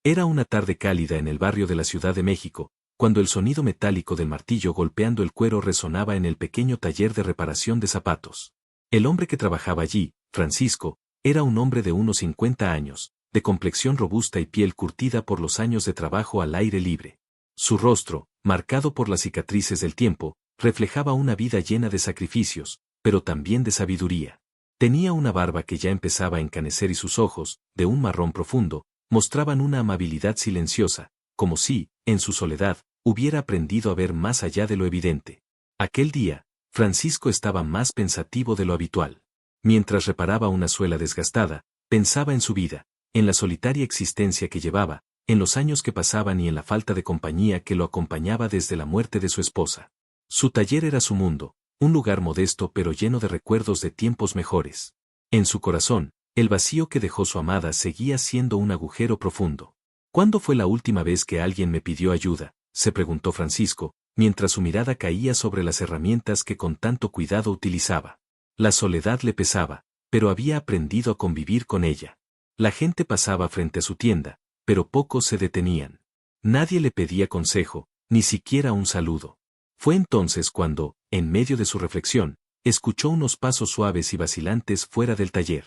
Era una tarde cálida en el barrio de la Ciudad de México, cuando el sonido metálico del martillo golpeando el cuero resonaba en el pequeño taller de reparación de zapatos. El hombre que trabajaba allí, Francisco, era un hombre de unos 50 años, de complexión robusta y piel curtida por los años de trabajo al aire libre. Su rostro, marcado por las cicatrices del tiempo, reflejaba una vida llena de sacrificios, pero también de sabiduría. Tenía una barba que ya empezaba a encanecer y sus ojos, de un marrón profundo, mostraban una amabilidad silenciosa, como si, en su soledad, hubiera aprendido a ver más allá de lo evidente. Aquel día, Francisco estaba más pensativo de lo habitual. Mientras reparaba una suela desgastada, pensaba en su vida, en la solitaria existencia que llevaba, en los años que pasaban y en la falta de compañía que lo acompañaba desde la muerte de su esposa. Su taller era su mundo, un lugar modesto pero lleno de recuerdos de tiempos mejores. En su corazón, el vacío que dejó su amada seguía siendo un agujero profundo. ¿Cuándo fue la última vez que alguien me pidió ayuda?, se preguntó Francisco, mientras su mirada caía sobre las herramientas que con tanto cuidado utilizaba. La soledad le pesaba, pero había aprendido a convivir con ella. La gente pasaba frente a su tienda, pero pocos se detenían. Nadie le pedía consejo, ni siquiera un saludo. Fue entonces cuando, en medio de su reflexión, escuchó unos pasos suaves y vacilantes fuera del taller.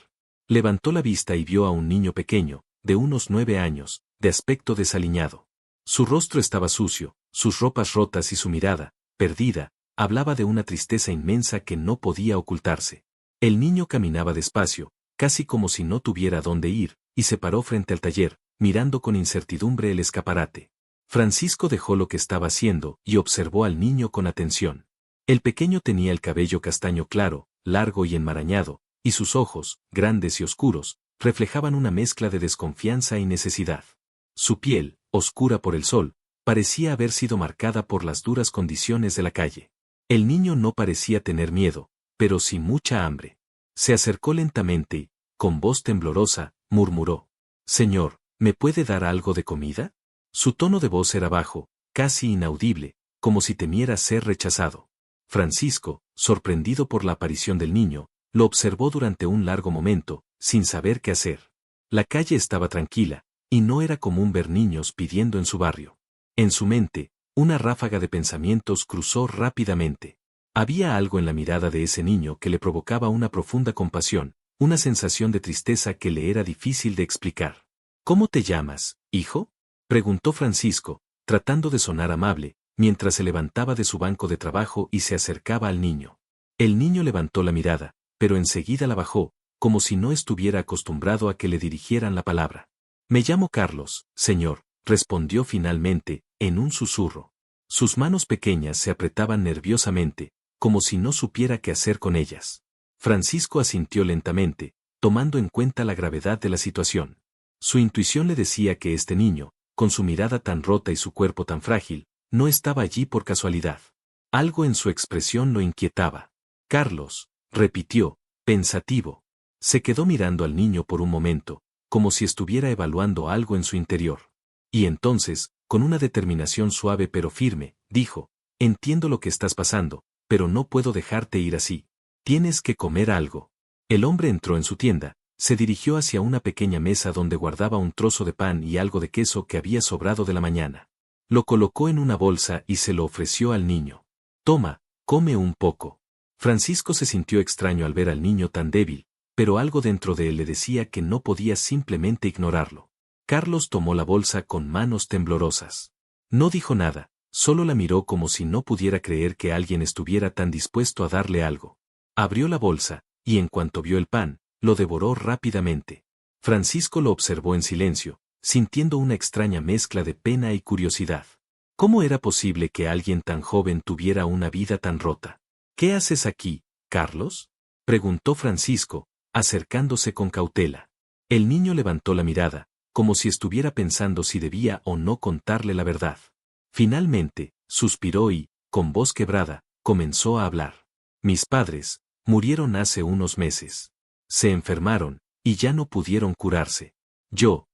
Levantó la vista y vio a un niño pequeño, de unos 9 años, de aspecto desaliñado. Su rostro estaba sucio, sus ropas rotas y su mirada, perdida, hablaba de una tristeza inmensa que no podía ocultarse. El niño caminaba despacio, casi como si no tuviera dónde ir, y se paró frente al taller, mirando con incertidumbre el escaparate. Francisco dejó lo que estaba haciendo y observó al niño con atención. El pequeño tenía el cabello castaño claro, largo y enmarañado, y sus ojos, grandes y oscuros, reflejaban una mezcla de desconfianza y necesidad. Su piel, oscura por el sol, parecía haber sido marcada por las duras condiciones de la calle. El niño no parecía tener miedo, pero sí mucha hambre. Se acercó lentamente y, con voz temblorosa, murmuró: «Señor, ¿me puede dar algo de comida?». Su tono de voz era bajo, casi inaudible, como si temiera ser rechazado. Francisco, sorprendido por la aparición del niño, lo observó durante un largo momento, sin saber qué hacer. La calle estaba tranquila, y no era común ver niños pidiendo en su barrio. En su mente, una ráfaga de pensamientos cruzó rápidamente. Había algo en la mirada de ese niño que le provocaba una profunda compasión, una sensación de tristeza que le era difícil de explicar. «¿Cómo te llamas, hijo?», preguntó Francisco, tratando de sonar amable, mientras se levantaba de su banco de trabajo y se acercaba al niño. El niño levantó la mirada, pero enseguida la bajó, como si no estuviera acostumbrado a que le dirigieran la palabra. «Me llamo Carlos, señor», respondió finalmente, en un susurro. Sus manos pequeñas se apretaban nerviosamente, como si no supiera qué hacer con ellas. Francisco asintió lentamente, tomando en cuenta la gravedad de la situación. Su intuición le decía que este niño, con su mirada tan rota y su cuerpo tan frágil, no estaba allí por casualidad. Algo en su expresión lo inquietaba. «Carlos», repitió, pensativo. Se quedó mirando al niño por un momento, como si estuviera evaluando algo en su interior. Y entonces, con una determinación suave pero firme, dijo: «Entiendo lo que estás pasando, pero no puedo dejarte ir así. Tienes que comer algo». El hombre entró en su tienda, se dirigió hacia una pequeña mesa donde guardaba un trozo de pan y algo de queso que había sobrado de la mañana. Lo colocó en una bolsa y se lo ofreció al niño. «Toma, come un poco». Francisco se sintió extraño al ver al niño tan débil, pero algo dentro de él le decía que no podía simplemente ignorarlo. Carlos tomó la bolsa con manos temblorosas. No dijo nada, solo la miró como si no pudiera creer que alguien estuviera tan dispuesto a darle algo. Abrió la bolsa, y en cuanto vio el pan, lo devoró rápidamente. Francisco lo observó en silencio, sintiendo una extraña mezcla de pena y curiosidad. ¿Cómo era posible que alguien tan joven tuviera una vida tan rota? «¿Qué haces aquí, Carlos?», preguntó Francisco, acercándose con cautela. El niño levantó la mirada, como si estuviera pensando si debía o no contarle la verdad. Finalmente, suspiró y, con voz quebrada, comenzó a hablar. «Mis padres murieron hace unos meses. Se enfermaron, y ya no pudieron curarse. Yo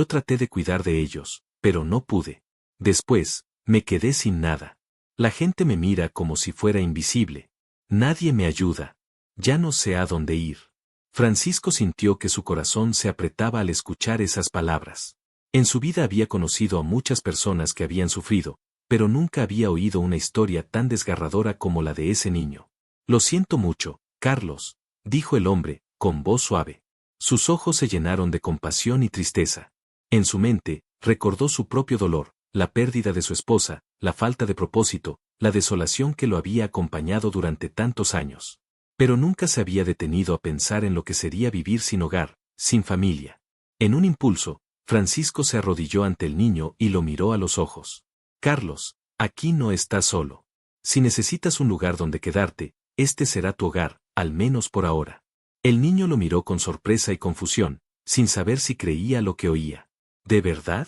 traté de cuidar de ellos, pero no pude. Después, me quedé sin nada. La gente me mira como si fuera invisible. Nadie me ayuda. Ya no sé a dónde ir». Francisco sintió que su corazón se apretaba al escuchar esas palabras. En su vida había conocido a muchas personas que habían sufrido, pero nunca había oído una historia tan desgarradora como la de ese niño. Lo siento mucho, Carlos, dijo el hombre, con voz suave. Sus ojos se llenaron de compasión y tristeza. En su mente, recordó su propio dolor, la pérdida de su esposa, la falta de propósito, la desolación que lo había acompañado durante tantos años. Pero nunca se había detenido a pensar en lo que sería vivir sin hogar, sin familia. En un impulso, Francisco se arrodilló ante el niño y lo miró a los ojos. Carlos, aquí no estás solo. Si necesitas un lugar donde quedarte, este será tu hogar, al menos por ahora. El niño lo miró con sorpresa y confusión, sin saber si creía lo que oía. ¿De verdad?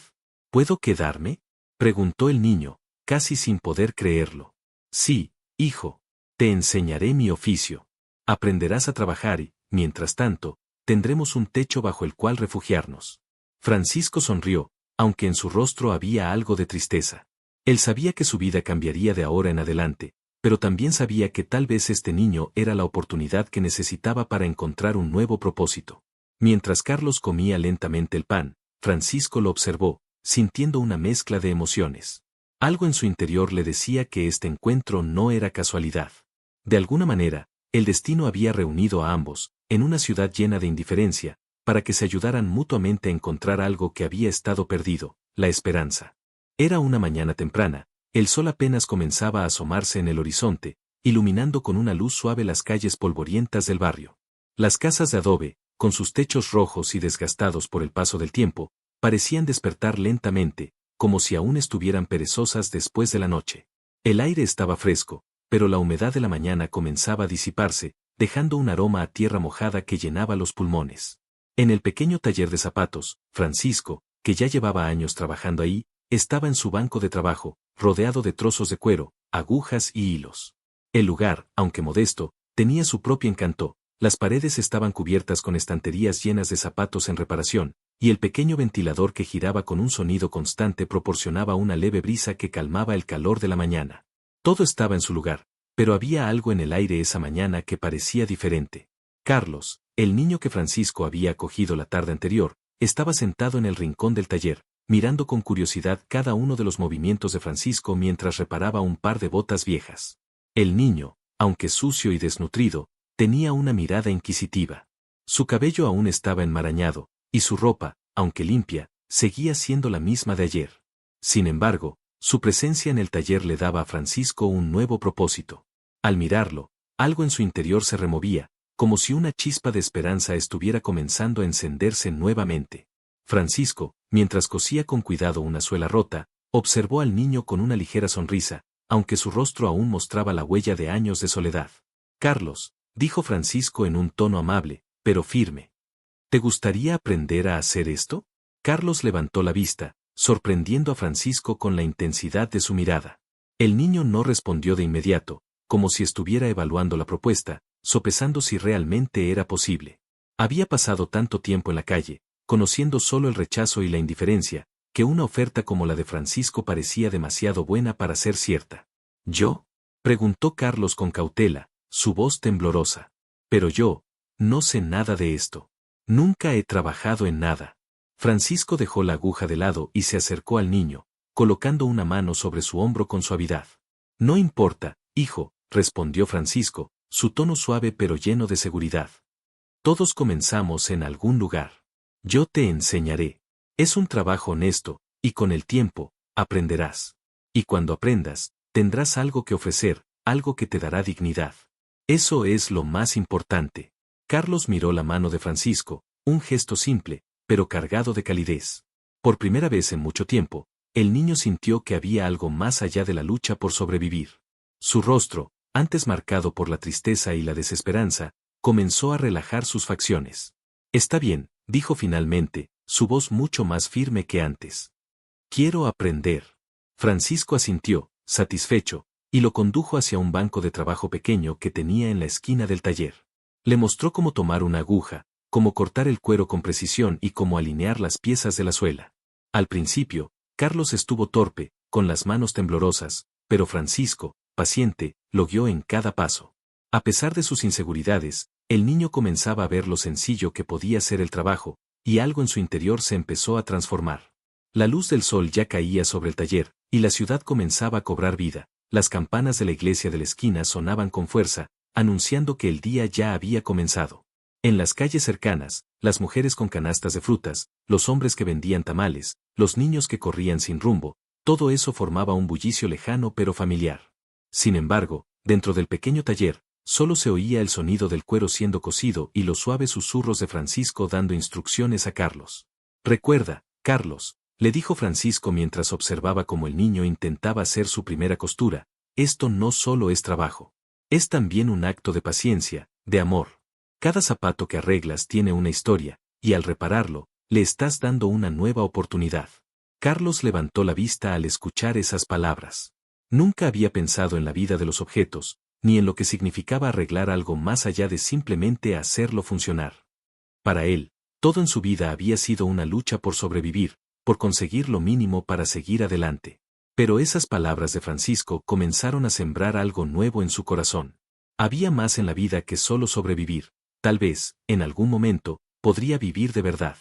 ¿Puedo quedarme?, preguntó el niño, casi sin poder creerlo. Sí, hijo. Te enseñaré mi oficio. Aprenderás a trabajar y, mientras tanto, tendremos un techo bajo el cual refugiarnos. Francisco sonrió, aunque en su rostro había algo de tristeza. Él sabía que su vida cambiaría de ahora en adelante, pero también sabía que tal vez este niño era la oportunidad que necesitaba para encontrar un nuevo propósito. Mientras Carlos comía lentamente el pan, Francisco lo observó, sintiendo una mezcla de emociones. Algo en su interior le decía que este encuentro no era casualidad. De alguna manera, el destino había reunido a ambos, en una ciudad llena de indiferencia, para que se ayudaran mutuamente a encontrar algo que había estado perdido, la esperanza. Era una mañana temprana, el sol apenas comenzaba a asomarse en el horizonte, iluminando con una luz suave las calles polvorientas del barrio. Las casas de adobe, con sus techos rojos y desgastados por el paso del tiempo, parecían despertar lentamente, como si aún estuvieran perezosas después de la noche. El aire estaba fresco, pero la humedad de la mañana comenzaba a disiparse, dejando un aroma a tierra mojada que llenaba los pulmones. En el pequeño taller de zapatos, Francisco, que ya llevaba años trabajando ahí, estaba en su banco de trabajo, rodeado de trozos de cuero, agujas y hilos. El lugar, aunque modesto, tenía su propio encanto. Las paredes estaban cubiertas con estanterías llenas de zapatos en reparación, y el pequeño ventilador que giraba con un sonido constante proporcionaba una leve brisa que calmaba el calor de la mañana. Todo estaba en su lugar, pero había algo en el aire esa mañana que parecía diferente. Carlos, el niño que Francisco había acogido la tarde anterior, estaba sentado en el rincón del taller, mirando con curiosidad cada uno de los movimientos de Francisco mientras reparaba un par de botas viejas. El niño, aunque sucio y desnutrido, tenía una mirada inquisitiva. Su cabello aún estaba enmarañado, y su ropa, aunque limpia, seguía siendo la misma de ayer. Sin embargo, su presencia en el taller le daba a Francisco un nuevo propósito. Al mirarlo, algo en su interior se removía, como si una chispa de esperanza estuviera comenzando a encenderse nuevamente. Francisco, mientras cosía con cuidado una suela rota, observó al niño con una ligera sonrisa, aunque su rostro aún mostraba la huella de años de soledad. Carlos, dijo Francisco en un tono amable, pero firme. ¿Te gustaría aprender a hacer esto? Carlos levantó la vista, sorprendiendo a Francisco con la intensidad de su mirada. El niño no respondió de inmediato, como si estuviera evaluando la propuesta, sopesando si realmente era posible. Había pasado tanto tiempo en la calle, conociendo solo el rechazo y la indiferencia, que una oferta como la de Francisco parecía demasiado buena para ser cierta. ¿Yo?, preguntó Carlos con cautela, su voz temblorosa. Pero yo, no sé nada de esto. Nunca he trabajado en nada. Francisco dejó la aguja de lado y se acercó al niño, colocando una mano sobre su hombro con suavidad. No importa, hijo, respondió Francisco, su tono suave pero lleno de seguridad. Todos comenzamos en algún lugar. Yo te enseñaré. Es un trabajo honesto, y con el tiempo, aprenderás. Y cuando aprendas, tendrás algo que ofrecer, algo que te dará dignidad. Eso es lo más importante. Carlos miró la mano de Francisco, un gesto simple, pero cargado de calidez. Por primera vez en mucho tiempo, el niño sintió que había algo más allá de la lucha por sobrevivir. Su rostro, antes marcado por la tristeza y la desesperanza, comenzó a relajar sus facciones. Está bien, dijo finalmente, su voz mucho más firme que antes. Quiero aprender. Francisco asintió, satisfecho, y lo condujo hacia un banco de trabajo pequeño que tenía en la esquina del taller. Le mostró cómo tomar una aguja, cómo cortar el cuero con precisión y cómo alinear las piezas de la suela. Al principio, Carlos estuvo torpe, con las manos temblorosas, pero Francisco, paciente, lo guió en cada paso. A pesar de sus inseguridades, el niño comenzaba a ver lo sencillo que podía ser el trabajo, y algo en su interior se empezó a transformar. La luz del sol ya caía sobre el taller, y la ciudad comenzaba a cobrar vida. Las campanas de la iglesia de la esquina sonaban con fuerza, anunciando que el día ya había comenzado. En las calles cercanas, las mujeres con canastas de frutas, los hombres que vendían tamales, los niños que corrían sin rumbo, todo eso formaba un bullicio lejano pero familiar. Sin embargo, dentro del pequeño taller, solo se oía el sonido del cuero siendo cocido y los suaves susurros de Francisco dando instrucciones a Carlos. «Recuerda, Carlos», le dijo Francisco mientras observaba cómo el niño intentaba hacer su primera costura, «esto no solo es trabajo. Es también un acto de paciencia, de amor. Cada zapato que arreglas tiene una historia, y al repararlo, le estás dando una nueva oportunidad». Carlos levantó la vista al escuchar esas palabras. Nunca había pensado en la vida de los objetos, ni en lo que significaba arreglar algo más allá de simplemente hacerlo funcionar. Para él, todo en su vida había sido una lucha por sobrevivir, por conseguir lo mínimo para seguir adelante. Pero esas palabras de Francisco comenzaron a sembrar algo nuevo en su corazón. Había más en la vida que solo sobrevivir. Tal vez, en algún momento, podría vivir de verdad.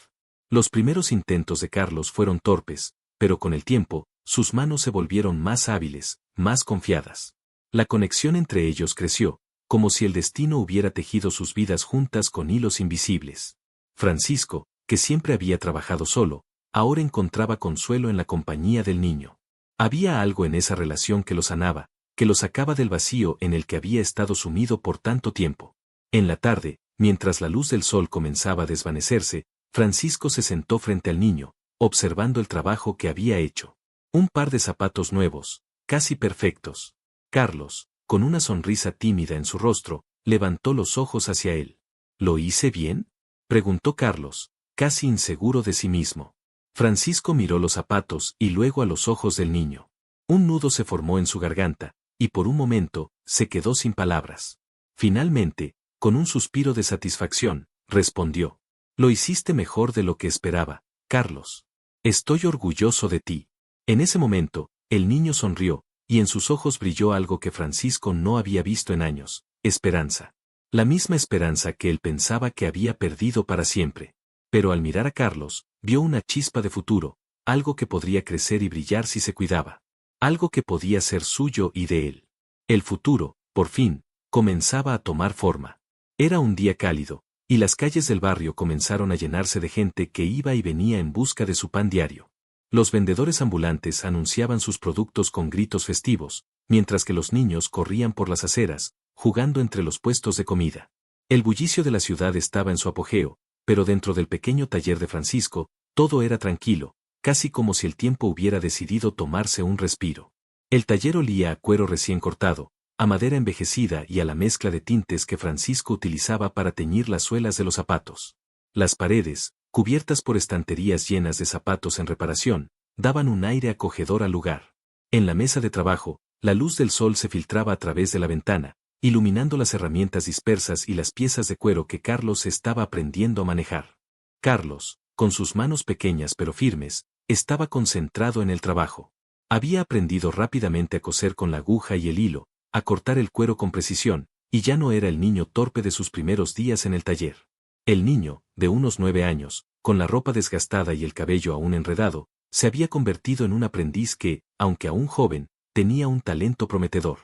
Los primeros intentos de Carlos fueron torpes, pero con el tiempo, sus manos se volvieron más hábiles, más confiadas. La conexión entre ellos creció, como si el destino hubiera tejido sus vidas juntas con hilos invisibles. Francisco, que siempre había trabajado solo, ahora encontraba consuelo en la compañía del niño. Había algo en esa relación que lo sanaba, que lo sacaba del vacío en el que había estado sumido por tanto tiempo. En la tarde, mientras la luz del sol comenzaba a desvanecerse, Francisco se sentó frente al niño, observando el trabajo que había hecho. Un par de zapatos nuevos, casi perfectos. Carlos, con una sonrisa tímida en su rostro, levantó los ojos hacia él. ¿Lo hice bien?, preguntó Carlos, casi inseguro de sí mismo. Francisco miró los zapatos y luego a los ojos del niño. Un nudo se formó en su garganta, y por un momento, se quedó sin palabras. Finalmente, con un suspiro de satisfacción, respondió. «Lo hiciste mejor de lo que esperaba, Carlos. Estoy orgulloso de ti». En ese momento, el niño sonrió, y en sus ojos brilló algo que Francisco no había visto en años: esperanza. La misma esperanza que él pensaba que había perdido para siempre. Pero al mirar a Carlos, vio una chispa de futuro, algo que podría crecer y brillar si se cuidaba. Algo que podía ser suyo y de él. El futuro, por fin, comenzaba a tomar forma. Era un día cálido, y las calles del barrio comenzaron a llenarse de gente que iba y venía en busca de su pan diario. Los vendedores ambulantes anunciaban sus productos con gritos festivos, mientras que los niños corrían por las aceras, jugando entre los puestos de comida. El bullicio de la ciudad estaba en su apogeo, pero dentro del pequeño taller de Francisco, todo era tranquilo, casi como si el tiempo hubiera decidido tomarse un respiro. El taller olía a cuero recién cortado, a madera envejecida y a la mezcla de tintes que Francisco utilizaba para teñir las suelas de los zapatos. Las paredes, cubiertas por estanterías llenas de zapatos en reparación, daban un aire acogedor al lugar. En la mesa de trabajo, la luz del sol se filtraba a través de la ventana, iluminando las herramientas dispersas y las piezas de cuero que Carlos estaba aprendiendo a manejar. Carlos, con sus manos pequeñas pero firmes, estaba concentrado en el trabajo. Había aprendido rápidamente a coser con la aguja y el hilo, a cortar el cuero con precisión, y ya no era el niño torpe de sus primeros días en el taller. El niño, de unos 9 años, con la ropa desgastada y el cabello aún enredado, se había convertido en un aprendiz que, aunque aún joven, tenía un talento prometedor.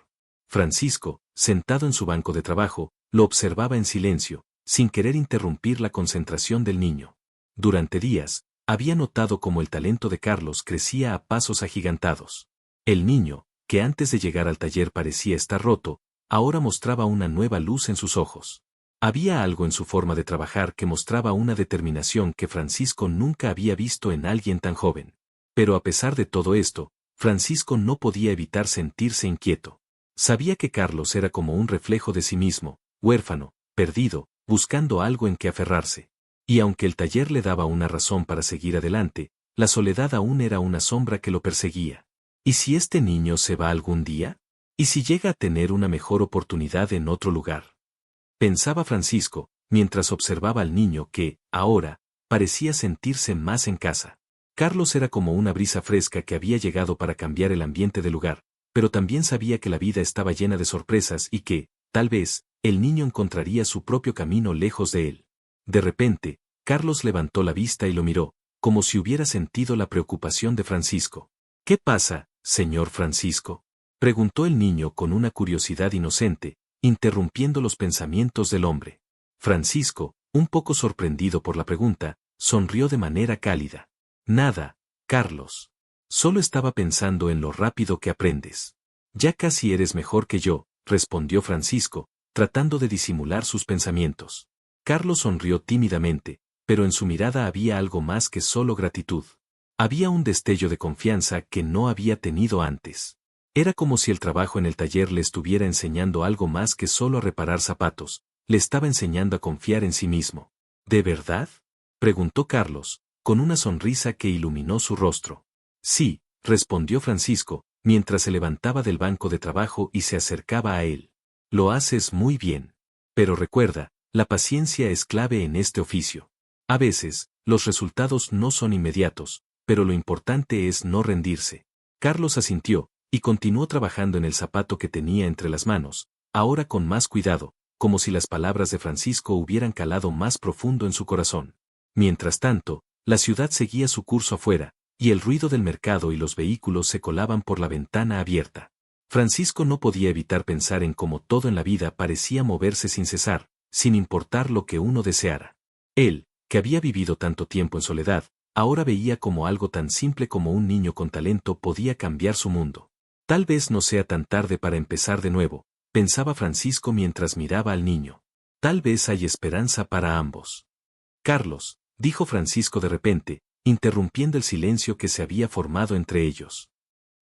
Francisco, sentado en su banco de trabajo, lo observaba en silencio, sin querer interrumpir la concentración del niño. Durante días, había notado cómo el talento de Carlos crecía a pasos agigantados. El niño, que antes de llegar al taller parecía estar roto, ahora mostraba una nueva luz en sus ojos. Había algo en su forma de trabajar que mostraba una determinación que Francisco nunca había visto en alguien tan joven. Pero a pesar de todo esto, Francisco no podía evitar sentirse inquieto. Sabía que Carlos era como un reflejo de sí mismo, huérfano, perdido, buscando algo en que aferrarse. Y aunque el taller le daba una razón para seguir adelante, la soledad aún era una sombra que lo perseguía. ¿Y si este niño se va algún día? ¿Y si llega a tener una mejor oportunidad en otro lugar? Pensaba Francisco, mientras observaba al niño que, ahora, parecía sentirse más en casa. Carlos era como una brisa fresca que había llegado para cambiar el ambiente del lugar, pero también sabía que la vida estaba llena de sorpresas y que, tal vez, el niño encontraría su propio camino lejos de él. De repente, Carlos levantó la vista y lo miró, como si hubiera sentido la preocupación de Francisco. ¿Qué pasa, señor Francisco?, preguntó el niño con una curiosidad inocente, interrumpiendo los pensamientos del hombre. Francisco, un poco sorprendido por la pregunta, sonrió de manera cálida. Nada, Carlos. Solo estaba pensando en lo rápido que aprendes. Ya casi eres mejor que yo, respondió Francisco, tratando de disimular sus pensamientos. Carlos sonrió tímidamente, pero en su mirada había algo más que solo gratitud. Había un destello de confianza que no había tenido antes. Era como si el trabajo en el taller le estuviera enseñando algo más que solo a reparar zapatos, le estaba enseñando a confiar en sí mismo. ¿De verdad?, preguntó Carlos, con una sonrisa que iluminó su rostro. Sí, respondió Francisco, mientras se levantaba del banco de trabajo y se acercaba a él. Lo haces muy bien. Pero recuerda, la paciencia es clave en este oficio. A veces, los resultados no son inmediatos, pero lo importante es no rendirse. Carlos asintió, y continuó trabajando en el zapato que tenía entre las manos, ahora con más cuidado, como si las palabras de Francisco hubieran calado más profundo en su corazón. Mientras tanto, la ciudad seguía su curso afuera, y el ruido del mercado y los vehículos se colaban por la ventana abierta. Francisco no podía evitar pensar en cómo todo en la vida parecía moverse sin cesar, sin importar lo que uno deseara. Él, que había vivido tanto tiempo en soledad, ahora veía como algo tan simple como un niño con talento podía cambiar su mundo. Tal vez no sea tan tarde para empezar de nuevo, pensaba Francisco mientras miraba al niño. Tal vez hay esperanza para ambos. Carlos, dijo Francisco de repente, interrumpiendo el silencio que se había formado entre ellos.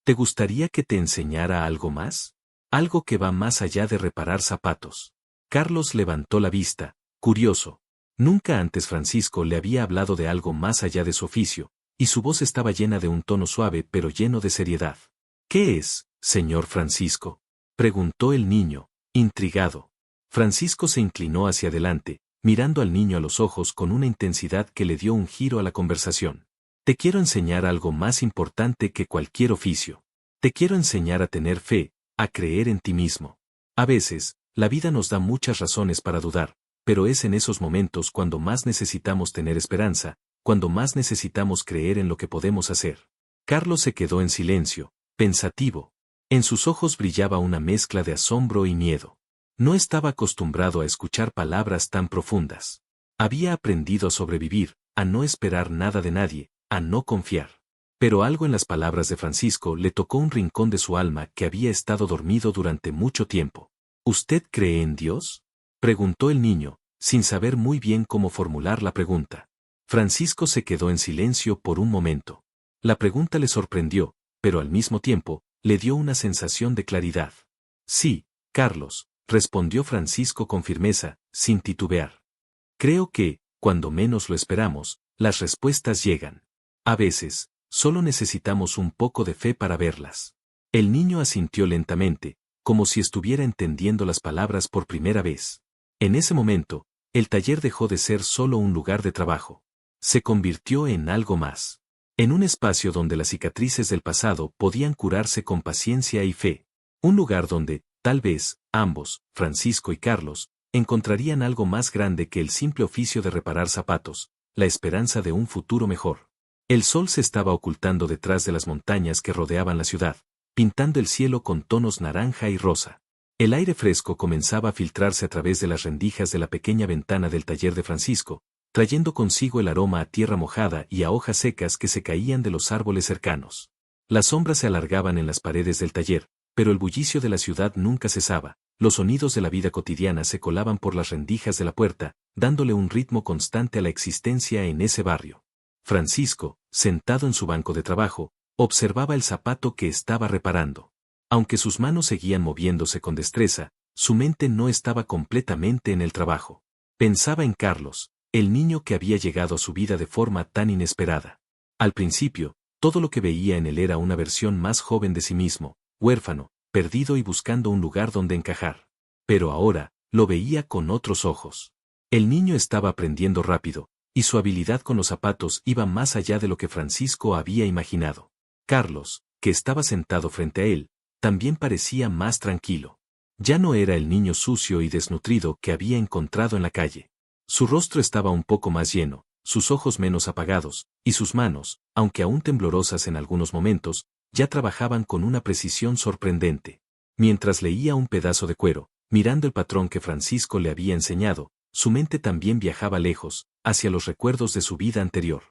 ¿Te gustaría que te enseñara algo más? Algo que va más allá de reparar zapatos. Carlos levantó la vista, curioso. Nunca antes Francisco le había hablado de algo más allá de su oficio, y su voz estaba llena de un tono suave pero lleno de seriedad. ¿Qué es, señor Francisco?, preguntó el niño, intrigado. Francisco se inclinó hacia adelante, mirando al niño a los ojos con una intensidad que le dio un giro a la conversación. Te quiero enseñar algo más importante que cualquier oficio. Te quiero enseñar a tener fe, a creer en ti mismo. A veces, la vida nos da muchas razones para dudar, pero es en esos momentos cuando más necesitamos tener esperanza, cuando más necesitamos creer en lo que podemos hacer. Carlos se quedó en silencio, pensativo. En sus ojos brillaba una mezcla de asombro y miedo. No estaba acostumbrado a escuchar palabras tan profundas. Había aprendido a sobrevivir, a no esperar nada de nadie, a no confiar. Pero algo en las palabras de Francisco le tocó un rincón de su alma que había estado dormido durante mucho tiempo. ¿Usted cree en Dios?, preguntó el niño, sin saber muy bien cómo formular la pregunta. Francisco se quedó en silencio por un momento. La pregunta le sorprendió, pero al mismo tiempo, le dio una sensación de claridad. Sí, Carlos, respondió Francisco con firmeza, sin titubear. Creo que, cuando menos lo esperamos, las respuestas llegan. A veces, solo necesitamos un poco de fe para verlas. El niño asintió lentamente, como si estuviera entendiendo las palabras por primera vez. En ese momento, el taller dejó de ser solo un lugar de trabajo. Se convirtió en algo más. En un espacio donde las cicatrices del pasado podían curarse con paciencia y fe. Un lugar donde, tal vez, ambos, Francisco y Carlos, encontrarían algo más grande que el simple oficio de reparar zapatos, la esperanza de un futuro mejor. El sol se estaba ocultando detrás de las montañas que rodeaban la ciudad, pintando el cielo con tonos naranja y rosa. El aire fresco comenzaba a filtrarse a través de las rendijas de la pequeña ventana del taller de Francisco, trayendo consigo el aroma a tierra mojada y a hojas secas que se caían de los árboles cercanos. Las sombras se alargaban en las paredes del taller, pero el bullicio de la ciudad nunca cesaba, los sonidos de la vida cotidiana se colaban por las rendijas de la puerta, dándole un ritmo constante a la existencia en ese barrio. Francisco, sentado en su banco de trabajo, observaba el zapato que estaba reparando. Aunque sus manos seguían moviéndose con destreza, su mente no estaba completamente en el trabajo. Pensaba en Carlos, el niño que había llegado a su vida de forma tan inesperada. Al principio, todo lo que veía en él era una versión más joven de sí mismo, huérfano, perdido y buscando un lugar donde encajar. Pero ahora, lo veía con otros ojos. El niño estaba aprendiendo rápido, y su habilidad con los zapatos iba más allá de lo que Francisco había imaginado. Carlos, que estaba sentado frente a él, también parecía más tranquilo. Ya no era el niño sucio y desnutrido que había encontrado en la calle. Su rostro estaba un poco más lleno, sus ojos menos apagados, y sus manos, aunque aún temblorosas en algunos momentos, ya trabajaban con una precisión sorprendente. Mientras leía un pedazo de cuero, mirando el patrón que Francisco le había enseñado, su mente también viajaba lejos, hacia los recuerdos de su vida anterior.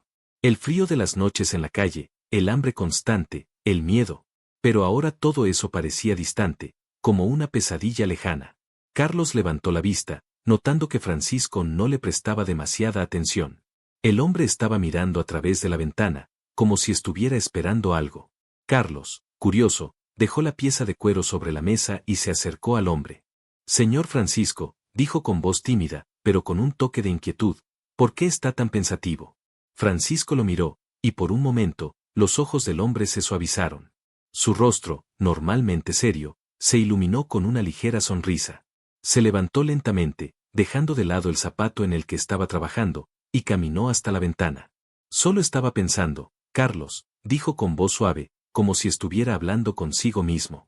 El frío de las noches en la calle, el hambre constante, el miedo. Pero ahora todo eso parecía distante, como una pesadilla lejana. Carlos levantó la vista, notando que Francisco no le prestaba demasiada atención. El hombre estaba mirando a través de la ventana, como si estuviera esperando algo. Carlos, curioso, dejó la pieza de cuero sobre la mesa y se acercó al hombre. Señor Francisco, dijo con voz tímida, pero con un toque de inquietud, ¿por qué está tan pensativo? Francisco lo miró, y por un momento, los ojos del hombre se suavizaron. Su rostro, normalmente serio, se iluminó con una ligera sonrisa. Se levantó lentamente, dejando de lado el zapato en el que estaba trabajando, y caminó hasta la ventana. Solo estaba pensando, Carlos, dijo con voz suave, como si estuviera hablando consigo mismo.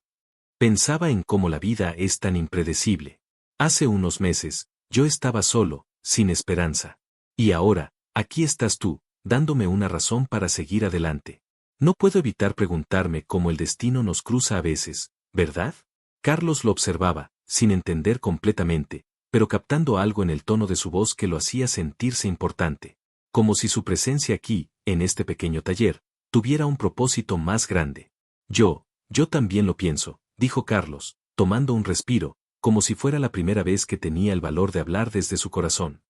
Pensaba en cómo la vida es tan impredecible. Hace unos meses, yo estaba solo, sin esperanza. Y ahora, aquí estás tú, dándome una razón para seguir adelante. No puedo evitar preguntarme cómo el destino nos cruza a veces, ¿verdad? Carlos lo observaba, sin entender completamente, pero captando algo en el tono de su voz que lo hacía sentirse importante. Como si su presencia aquí, en este pequeño taller, tuviera un propósito más grande. Yo también lo pienso, dijo Carlos, tomando un respiro, como si fuera la primera vez que tenía el valor de hablar desde su corazón.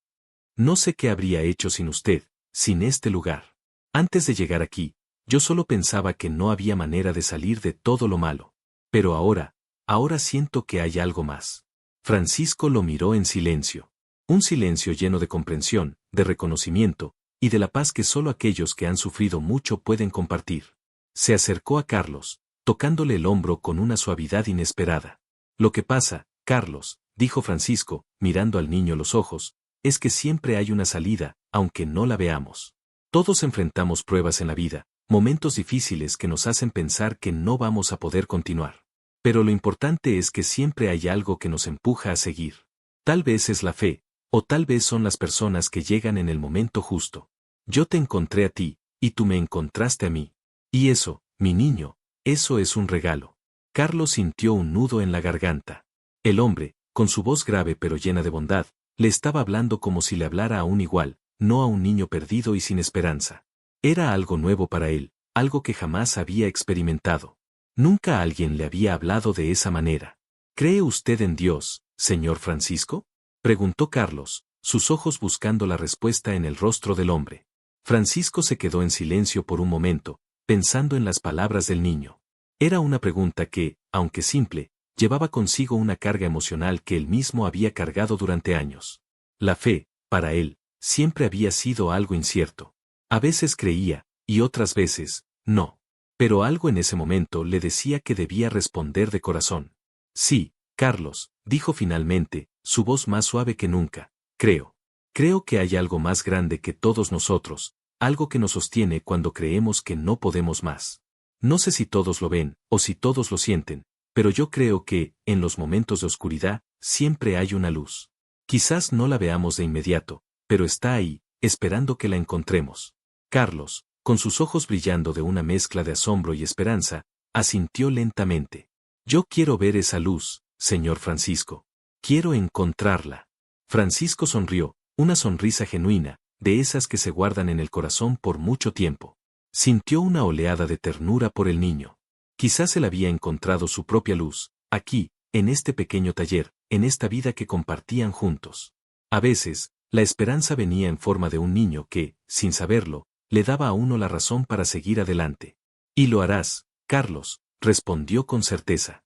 No sé qué habría hecho sin usted, sin este lugar. Antes de llegar aquí, yo solo pensaba que no había manera de salir de todo lo malo. Pero ahora siento que hay algo más. Francisco lo miró en silencio. Un silencio lleno de comprensión, de reconocimiento, y de la paz que solo aquellos que han sufrido mucho pueden compartir. Se acercó a Carlos, tocándole el hombro con una suavidad inesperada. Lo que pasa, Carlos, dijo Francisco, mirando al niño los ojos, es que siempre hay una salida, aunque no la veamos. Todos enfrentamos pruebas en la vida, momentos difíciles que nos hacen pensar que no vamos a poder continuar. Pero lo importante es que siempre hay algo que nos empuja a seguir. Tal vez es la fe, o tal vez son las personas que llegan en el momento justo. Yo te encontré a ti, y tú me encontraste a mí. Y eso, mi niño, eso es un regalo. Carlos sintió un nudo en la garganta. El hombre, con su voz grave pero llena de bondad, le estaba hablando como si le hablara a un igual, no a un niño perdido y sin esperanza. Era algo nuevo para él, algo que jamás había experimentado. Nunca alguien le había hablado de esa manera. ¿Cree usted en Dios, señor Francisco? Preguntó Carlos, sus ojos buscando la respuesta en el rostro del hombre. Francisco se quedó en silencio por un momento, pensando en las palabras del niño. Era una pregunta que, aunque simple, llevaba consigo una carga emocional que él mismo había cargado durante años. La fe, para él, siempre había sido algo incierto. A veces creía, y otras veces, no. Pero algo en ese momento le decía que debía responder de corazón. Sí, Carlos, dijo finalmente, su voz más suave que nunca. Creo que hay algo más grande que todos nosotros, algo que nos sostiene cuando creemos que no podemos más. No sé si todos lo ven, o si todos lo sienten, pero yo creo que, en los momentos de oscuridad, siempre hay una luz. Quizás no la veamos de inmediato, pero está ahí, esperando que la encontremos. Carlos, con sus ojos brillando de una mezcla de asombro y esperanza, asintió lentamente. Yo quiero ver esa luz, señor Francisco. Quiero encontrarla. Francisco sonrió, una sonrisa genuina, de esas que se guardan en el corazón por mucho tiempo. Sintió una oleada de ternura por el niño. Quizás él había encontrado su propia luz, aquí, en este pequeño taller, en esta vida que compartían juntos. A veces, la esperanza venía en forma de un niño que, sin saberlo, le daba a uno la razón para seguir adelante. Y lo harás, Carlos, respondió con certeza.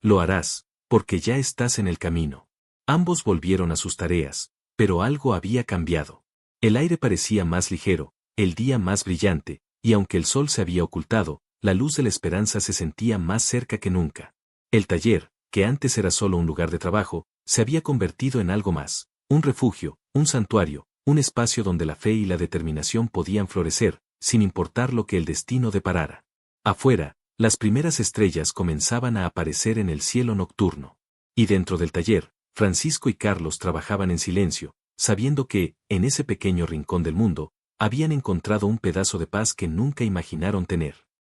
Lo harás, porque ya estás en el camino. Ambos volvieron a sus tareas, pero algo había cambiado. El aire parecía más ligero, el día más brillante, y aunque el sol se había ocultado, la luz de la esperanza se sentía más cerca que nunca. El taller, que antes era solo un lugar de trabajo, se había convertido en algo más, un refugio, un santuario, un espacio donde la fe y la determinación podían florecer, sin importar lo que el destino deparara. Afuera, las primeras estrellas comenzaban a aparecer en el cielo nocturno. Y dentro del taller, Francisco y Carlos trabajaban en silencio, sabiendo que, en ese pequeño rincón del mundo, habían encontrado un pedazo de paz que nunca imaginaron tener.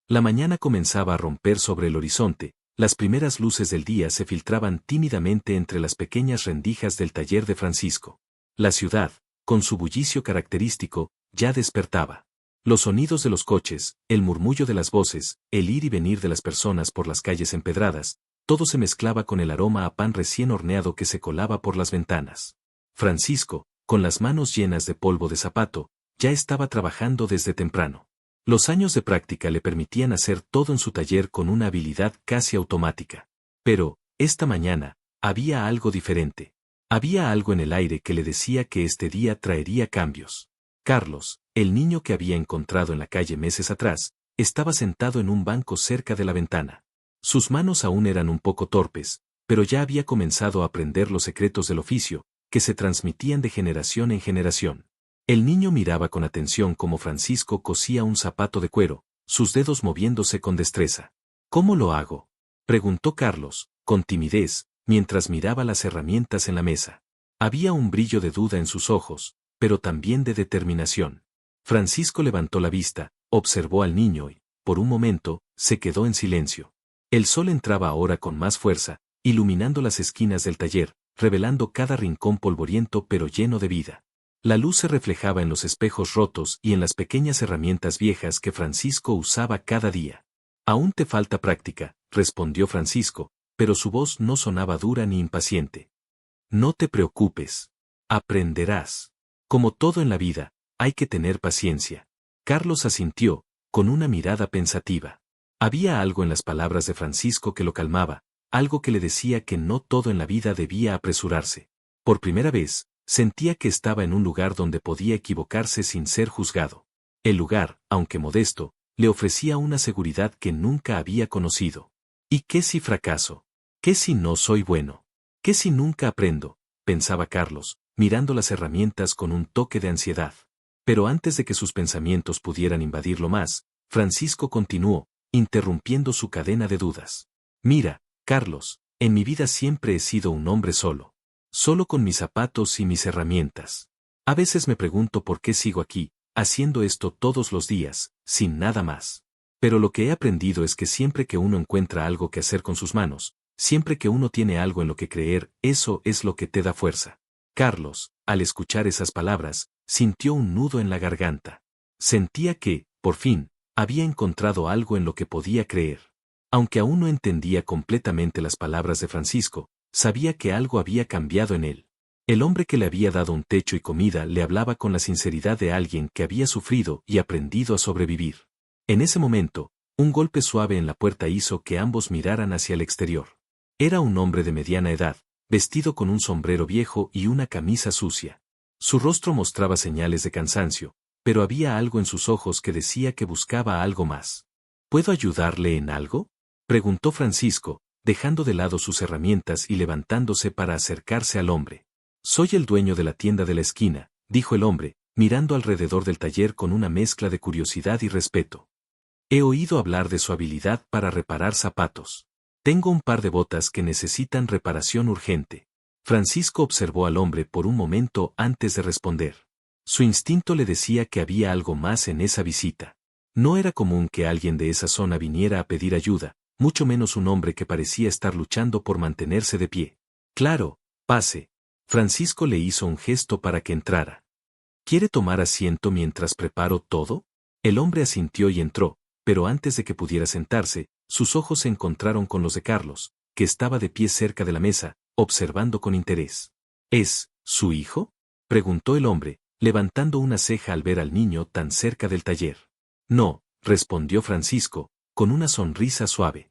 La mañana comenzaba a romper sobre el horizonte, las primeras luces del día se filtraban tímidamente entre las pequeñas rendijas del taller de Francisco. La ciudad, con su bullicio característico, ya despertaba. Los sonidos de los coches, el murmullo de las voces, el ir y venir de las personas por las calles empedradas, todo se mezclaba con el aroma a pan recién horneado que se colaba por las ventanas. Francisco, con las manos llenas de polvo de zapato, ya estaba trabajando desde temprano. Los años de práctica le permitían hacer todo en su taller con una habilidad casi automática. Pero, esta mañana, había algo diferente. Había algo en el aire que le decía que este día traería cambios. Carlos, el niño que había encontrado en la calle meses atrás, estaba sentado en un banco cerca de la ventana. Sus manos aún eran un poco torpes, pero ya había comenzado a aprender los secretos del oficio, que se transmitían de generación en generación. El niño miraba con atención cómo Francisco cosía un zapato de cuero, sus dedos moviéndose con destreza. ¿Cómo lo hago?, preguntó Carlos, con timidez, mientras miraba las herramientas en la mesa. Había un brillo de duda en sus ojos, pero también de determinación. Francisco levantó la vista, observó al niño y, por un momento, se quedó en silencio. El sol entraba ahora con más fuerza, iluminando las esquinas del taller, revelando cada rincón polvoriento pero lleno de vida. La luz se reflejaba en los espejos rotos y en las pequeñas herramientas viejas que Francisco usaba cada día. Aún te falta práctica, respondió Francisco, pero su voz no sonaba dura ni impaciente. No te preocupes. Aprenderás. Como todo en la vida, hay que tener paciencia. Carlos asintió, con una mirada pensativa. Había algo en las palabras de Francisco que lo calmaba, algo que le decía que no todo en la vida debía apresurarse. Por primera vez, sentía que estaba en un lugar donde podía equivocarse sin ser juzgado. El lugar, aunque modesto, le ofrecía una seguridad que nunca había conocido. ¿Y qué si fracaso? ¿Qué si no soy bueno? ¿Qué si nunca aprendo?, pensaba Carlos, mirando las herramientas con un toque de ansiedad. Pero antes de que sus pensamientos pudieran invadirlo más, Francisco continuó, interrumpiendo su cadena de dudas. Mira, Carlos, en mi vida siempre he sido un hombre solo. Solo con mis zapatos y mis herramientas. A veces me pregunto por qué sigo aquí, haciendo esto todos los días, sin nada más. Pero lo que he aprendido es que siempre que uno encuentra algo que hacer con sus manos, siempre que uno tiene algo en lo que creer, eso es lo que te da fuerza. Carlos, al escuchar esas palabras, sintió un nudo en la garganta. Sentía que, por fin, había encontrado algo en lo que podía creer. Aunque aún no entendía completamente las palabras de Francisco, sabía que algo había cambiado en él. El hombre que le había dado un techo y comida le hablaba con la sinceridad de alguien que había sufrido y aprendido a sobrevivir. En ese momento, un golpe suave en la puerta hizo que ambos miraran hacia el exterior. Era un hombre de mediana edad, vestido con un sombrero viejo y una camisa sucia. Su rostro mostraba señales de cansancio, pero había algo en sus ojos que decía que buscaba algo más. ¿Puedo ayudarle en algo?, preguntó Francisco, dejando de lado sus herramientas y levantándose para acercarse al hombre. Soy el dueño de la tienda de la esquina, dijo el hombre, mirando alrededor del taller con una mezcla de curiosidad y respeto. He oído hablar de su habilidad para reparar zapatos. Tengo un par de botas que necesitan reparación urgente. Francisco observó al hombre por un momento antes de responder. Su instinto le decía que había algo más en esa visita. No era común que alguien de esa zona viniera a pedir ayuda, mucho menos un hombre que parecía estar luchando por mantenerse de pie. Claro, pase. Francisco le hizo un gesto para que entrara. ¿Quiere tomar asiento mientras preparo todo? El hombre asintió y entró, pero antes de que pudiera sentarse, sus ojos se encontraron con los de Carlos, que estaba de pie cerca de la mesa, observando con interés. ¿Es su hijo?, preguntó el hombre, levantando una ceja al ver al niño tan cerca del taller. No, respondió Francisco, con una sonrisa suave.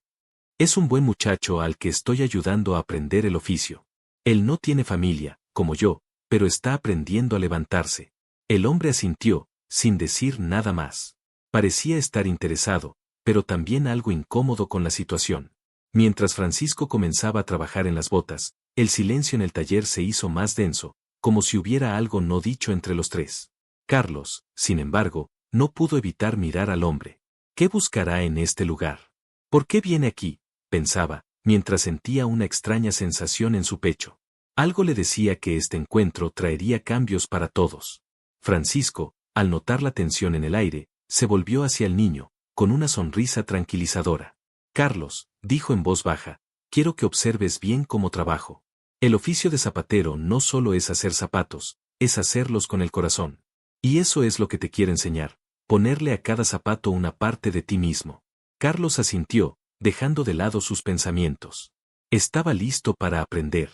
Es un buen muchacho al que estoy ayudando a aprender el oficio. Él no tiene familia, como yo, pero está aprendiendo a levantarse. El hombre asintió, sin decir nada más. Parecía estar interesado, pero también algo incómodo con la situación. Mientras Francisco comenzaba a trabajar en las botas, el silencio en el taller se hizo más denso, como si hubiera algo no dicho entre los tres. Carlos, sin embargo, no pudo evitar mirar al hombre. ¿Qué buscará en este lugar? ¿Por qué viene aquí?, pensaba, mientras sentía una extraña sensación en su pecho. Algo le decía que este encuentro traería cambios para todos. Francisco, al notar la tensión en el aire, se volvió hacia el niño, con una sonrisa tranquilizadora. Carlos, dijo en voz baja, quiero que observes bien cómo trabajo. El oficio de zapatero no solo es hacer zapatos, es hacerlos con el corazón. Y eso es lo que te quiero enseñar, ponerle a cada zapato una parte de ti mismo. Carlos asintió, dejando de lado sus pensamientos. Estaba listo para aprender.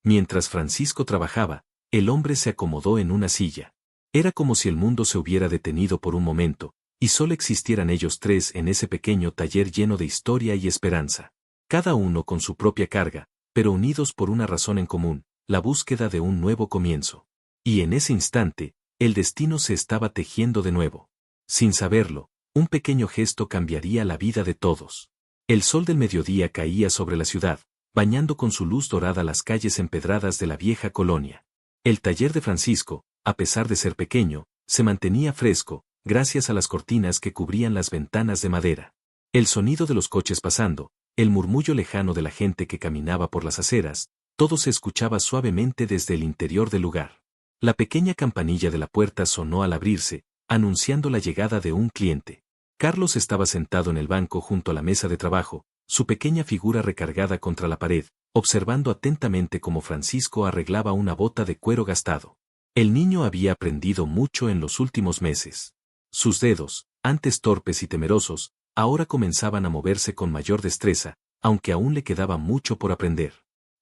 Mientras Francisco trabajaba, el hombre se acomodó en una silla. Era como si el mundo se hubiera detenido por un momento, y solo existieran ellos tres en ese pequeño taller lleno de historia y esperanza. Cada uno con su propia carga, pero unidos por una razón en común, la búsqueda de un nuevo comienzo. Y en ese instante, el destino se estaba tejiendo de nuevo. Sin saberlo, un pequeño gesto cambiaría la vida de todos. El sol del mediodía caía sobre la ciudad, bañando con su luz dorada las calles empedradas de la vieja colonia. El taller de Francisco, a pesar de ser pequeño, se mantenía fresco, gracias a las cortinas que cubrían las ventanas de madera. El sonido de los coches pasando, el murmullo lejano de la gente que caminaba por las aceras, todo se escuchaba suavemente desde el interior del lugar. La pequeña campanilla de la puerta sonó al abrirse, anunciando la llegada de un cliente. Carlos estaba sentado en el banco junto a la mesa de trabajo, su pequeña figura recargada contra la pared, observando atentamente cómo Francisco arreglaba una bota de cuero gastado. El niño había aprendido mucho en los últimos meses. Sus dedos, antes torpes y temerosos, ahora comenzaban a moverse con mayor destreza, aunque aún le quedaba mucho por aprender.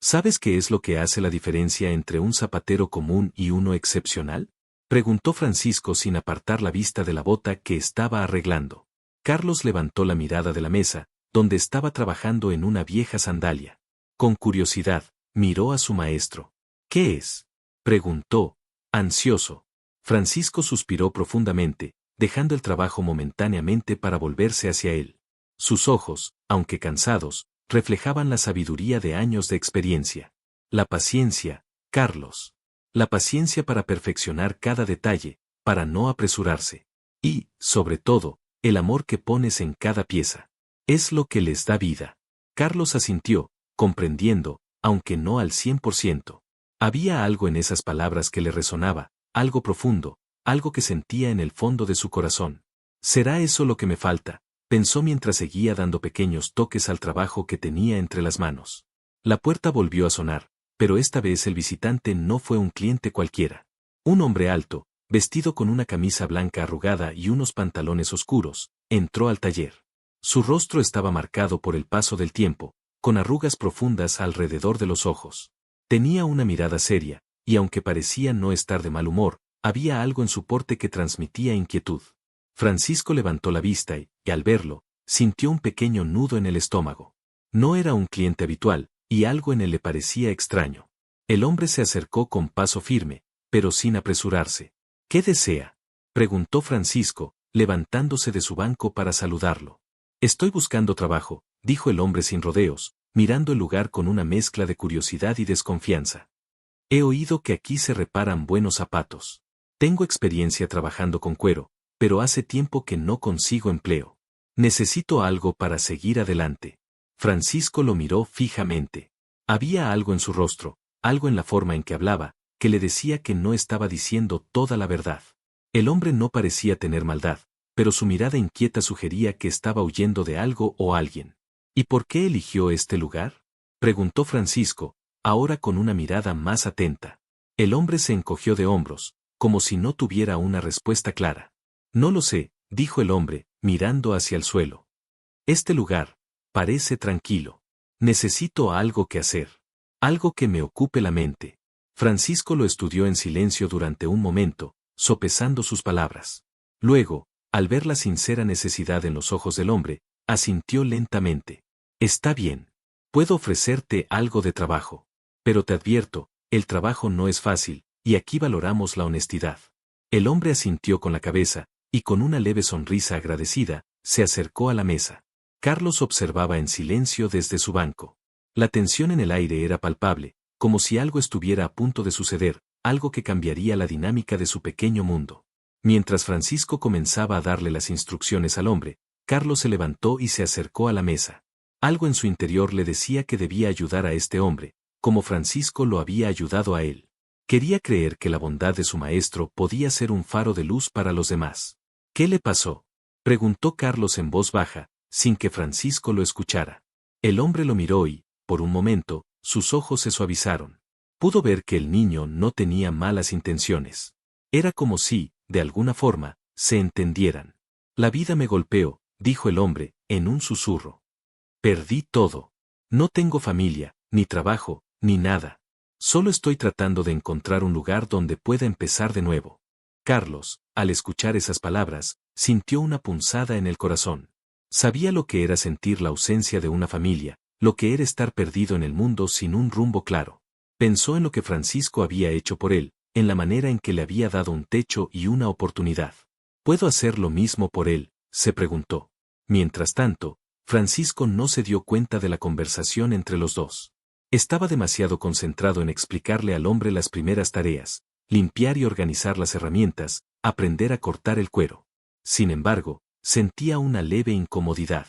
¿Sabes qué es lo que hace la diferencia entre un zapatero común y uno excepcional? Preguntó Francisco sin apartar la vista de la bota que estaba arreglando. Carlos levantó la mirada de la mesa, donde estaba trabajando en una vieja sandalia. Con curiosidad, miró a su maestro. ¿Qué es? Preguntó, ansioso. Francisco suspiró profundamente, dejando el trabajo momentáneamente para volverse hacia él. Sus ojos, aunque cansados, reflejaban la sabiduría de años de experiencia. La paciencia, Carlos. La paciencia para perfeccionar cada detalle, para no apresurarse. Y, sobre todo, el amor que pones en cada pieza. Es lo que les da vida. Carlos asintió, comprendiendo, aunque no al 100%. Había algo en esas palabras que le resonaba, algo profundo, algo que sentía en el fondo de su corazón. ¿Será eso lo que me falta?, pensó mientras seguía dando pequeños toques al trabajo que tenía entre las manos. La puerta volvió a sonar, pero esta vez el visitante no fue un cliente cualquiera. Un hombre alto, vestido con una camisa blanca arrugada y unos pantalones oscuros, entró al taller. Su rostro estaba marcado por el paso del tiempo, con arrugas profundas alrededor de los ojos. Tenía una mirada seria, y aunque parecía no estar de mal humor, había algo en su porte que transmitía inquietud. Francisco levantó la vista y, al verlo, sintió un pequeño nudo en el estómago. No era un cliente habitual, y algo en él le parecía extraño. El hombre se acercó con paso firme, pero sin apresurarse. ¿Qué desea?, preguntó Francisco, levantándose de su banco para saludarlo. Estoy buscando trabajo, dijo el hombre sin rodeos, mirando el lugar con una mezcla de curiosidad y desconfianza. He oído que aquí se reparan buenos zapatos. Tengo experiencia trabajando con cuero, pero hace tiempo que no consigo empleo. Necesito algo para seguir adelante. Francisco lo miró fijamente. Había algo en su rostro, algo en la forma en que hablaba, que le decía que no estaba diciendo toda la verdad. El hombre no parecía tener maldad, pero su mirada inquieta sugería que estaba huyendo de algo o alguien. ¿Y por qué eligió este lugar?, preguntó Francisco, ahora con una mirada más atenta. El hombre se encogió de hombros, como si no tuviera una respuesta clara. No lo sé, dijo el hombre, mirando hacia el suelo. Este lugar parece tranquilo. Necesito algo que hacer. Algo que me ocupe la mente. Francisco lo estudió en silencio durante un momento, sopesando sus palabras. Luego, al ver la sincera necesidad en los ojos del hombre, asintió lentamente. Está bien. Puedo ofrecerte algo de trabajo. Pero te advierto, el trabajo no es fácil, y aquí valoramos la honestidad. El hombre asintió con la cabeza, y con una leve sonrisa agradecida, se acercó a la mesa. Carlos observaba en silencio desde su banco. La tensión en el aire era palpable, como si algo estuviera a punto de suceder, algo que cambiaría la dinámica de su pequeño mundo. Mientras Francisco comenzaba a darle las instrucciones al hombre, Carlos se levantó y se acercó a la mesa. Algo en su interior le decía que debía ayudar a este hombre, como Francisco lo había ayudado a él. Quería creer que la bondad de su maestro podía ser un faro de luz para los demás. ¿Qué le pasó?, preguntó Carlos en voz baja, sin que Francisco lo escuchara. El hombre lo miró y, por un momento, sus ojos se suavizaron. Pudo ver que el niño no tenía malas intenciones. Era como si, de alguna forma, se entendieran. La vida me golpeó, dijo el hombre, en un susurro. Perdí todo. No tengo familia, ni trabajo, ni nada. Solo estoy tratando de encontrar un lugar donde pueda empezar de nuevo. Carlos, al escuchar esas palabras, sintió una punzada en el corazón. Sabía lo que era sentir la ausencia de una familia, lo que era estar perdido en el mundo sin un rumbo claro. Pensó en lo que Francisco había hecho por él, en la manera en que le había dado un techo y una oportunidad. ¿Puedo hacer lo mismo por él?, se preguntó. Mientras tanto, Francisco no se dio cuenta de la conversación entre los dos. Estaba demasiado concentrado en explicarle al hombre las primeras tareas, limpiar y organizar las herramientas, aprender a cortar el cuero. Sin embargo, sentía una leve incomodidad.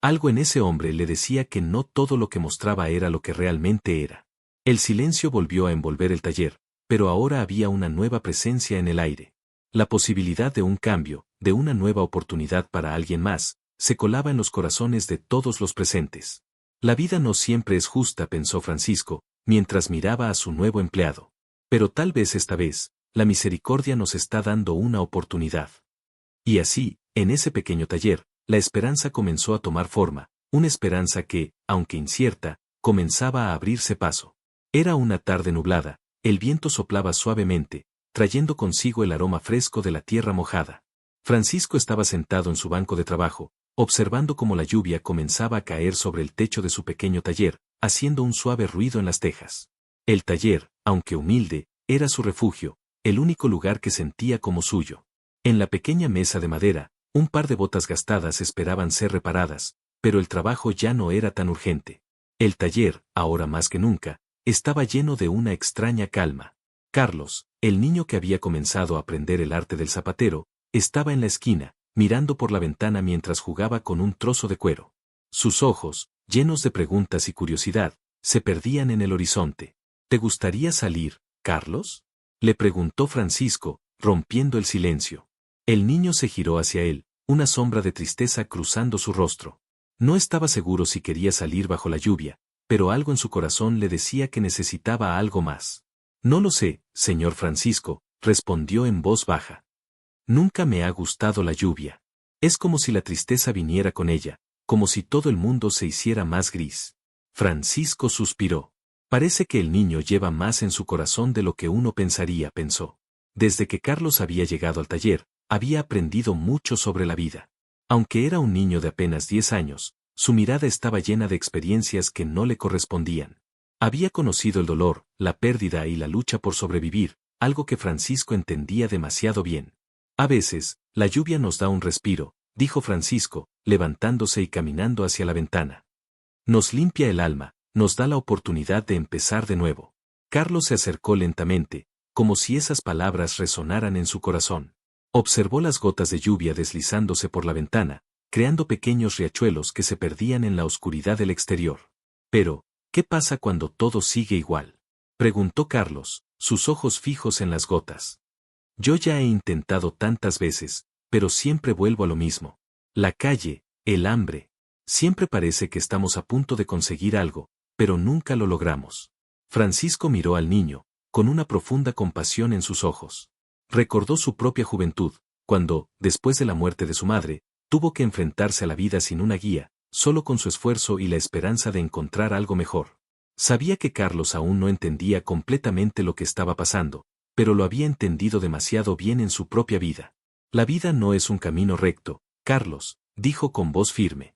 Algo en ese hombre le decía que no todo lo que mostraba era lo que realmente era. El silencio volvió a envolver el taller, pero ahora había una nueva presencia en el aire. La posibilidad de un cambio, de una nueva oportunidad para alguien más, se colaba en los corazones de todos los presentes. La vida no siempre es justa, pensó Francisco, mientras miraba a su nuevo empleado. Pero tal vez esta vez, la misericordia nos está dando una oportunidad. Y así, en ese pequeño taller, la esperanza comenzó a tomar forma, una esperanza que, aunque incierta, comenzaba a abrirse paso. Era una tarde nublada, el viento soplaba suavemente, trayendo consigo el aroma fresco de la tierra mojada. Francisco estaba sentado en su banco de trabajo, observando cómo la lluvia comenzaba a caer sobre el techo de su pequeño taller, haciendo un suave ruido en las tejas. El taller, aunque humilde, era su refugio, el único lugar que sentía como suyo. En la pequeña mesa de madera, un par de botas gastadas esperaban ser reparadas, pero el trabajo ya no era tan urgente. El taller, ahora más que nunca, estaba lleno de una extraña calma. Carlos, el niño que había comenzado a aprender el arte del zapatero, estaba en la esquina, mirando por la ventana mientras jugaba con un trozo de cuero. Sus ojos, llenos de preguntas y curiosidad, se perdían en el horizonte. ¿Te gustaría salir, Carlos?, le preguntó Francisco, rompiendo el silencio. El niño se giró hacia él, una sombra de tristeza cruzando su rostro. No estaba seguro si quería salir bajo la lluvia, pero algo en su corazón le decía que necesitaba algo más. No lo sé, señor Francisco, respondió en voz baja. Nunca me ha gustado la lluvia. Es como si la tristeza viniera con ella, como si todo el mundo se hiciera más gris. Francisco suspiró. Parece que el niño lleva más en su corazón de lo que uno pensaría, pensó. Desde que Carlos había llegado al taller, había aprendido mucho sobre la vida. Aunque era un niño de apenas 10 años, su mirada estaba llena de experiencias que no le correspondían. Había conocido el dolor, la pérdida y la lucha por sobrevivir, algo que Francisco entendía demasiado bien. A veces, la lluvia nos da un respiro, dijo Francisco, levantándose y caminando hacia la ventana. Nos limpia el alma, nos da la oportunidad de empezar de nuevo. Carlos se acercó lentamente, como si esas palabras resonaran en su corazón. Observó las gotas de lluvia deslizándose por la ventana, creando pequeños riachuelos que se perdían en la oscuridad del exterior. Pero, ¿qué pasa cuando todo sigue igual?, preguntó Carlos, sus ojos fijos en las gotas. Yo ya he intentado tantas veces, pero siempre vuelvo a lo mismo. La calle, el hambre. Siempre parece que estamos a punto de conseguir algo, pero nunca lo logramos. Francisco miró al niño, con una profunda compasión en sus ojos. Recordó su propia juventud, cuando, después de la muerte de su madre, tuvo que enfrentarse a la vida sin una guía, solo con su esfuerzo y la esperanza de encontrar algo mejor. Sabía que Carlos aún no entendía completamente lo que estaba pasando, pero lo había entendido demasiado bien en su propia vida. La vida no es un camino recto, Carlos, dijo con voz firme.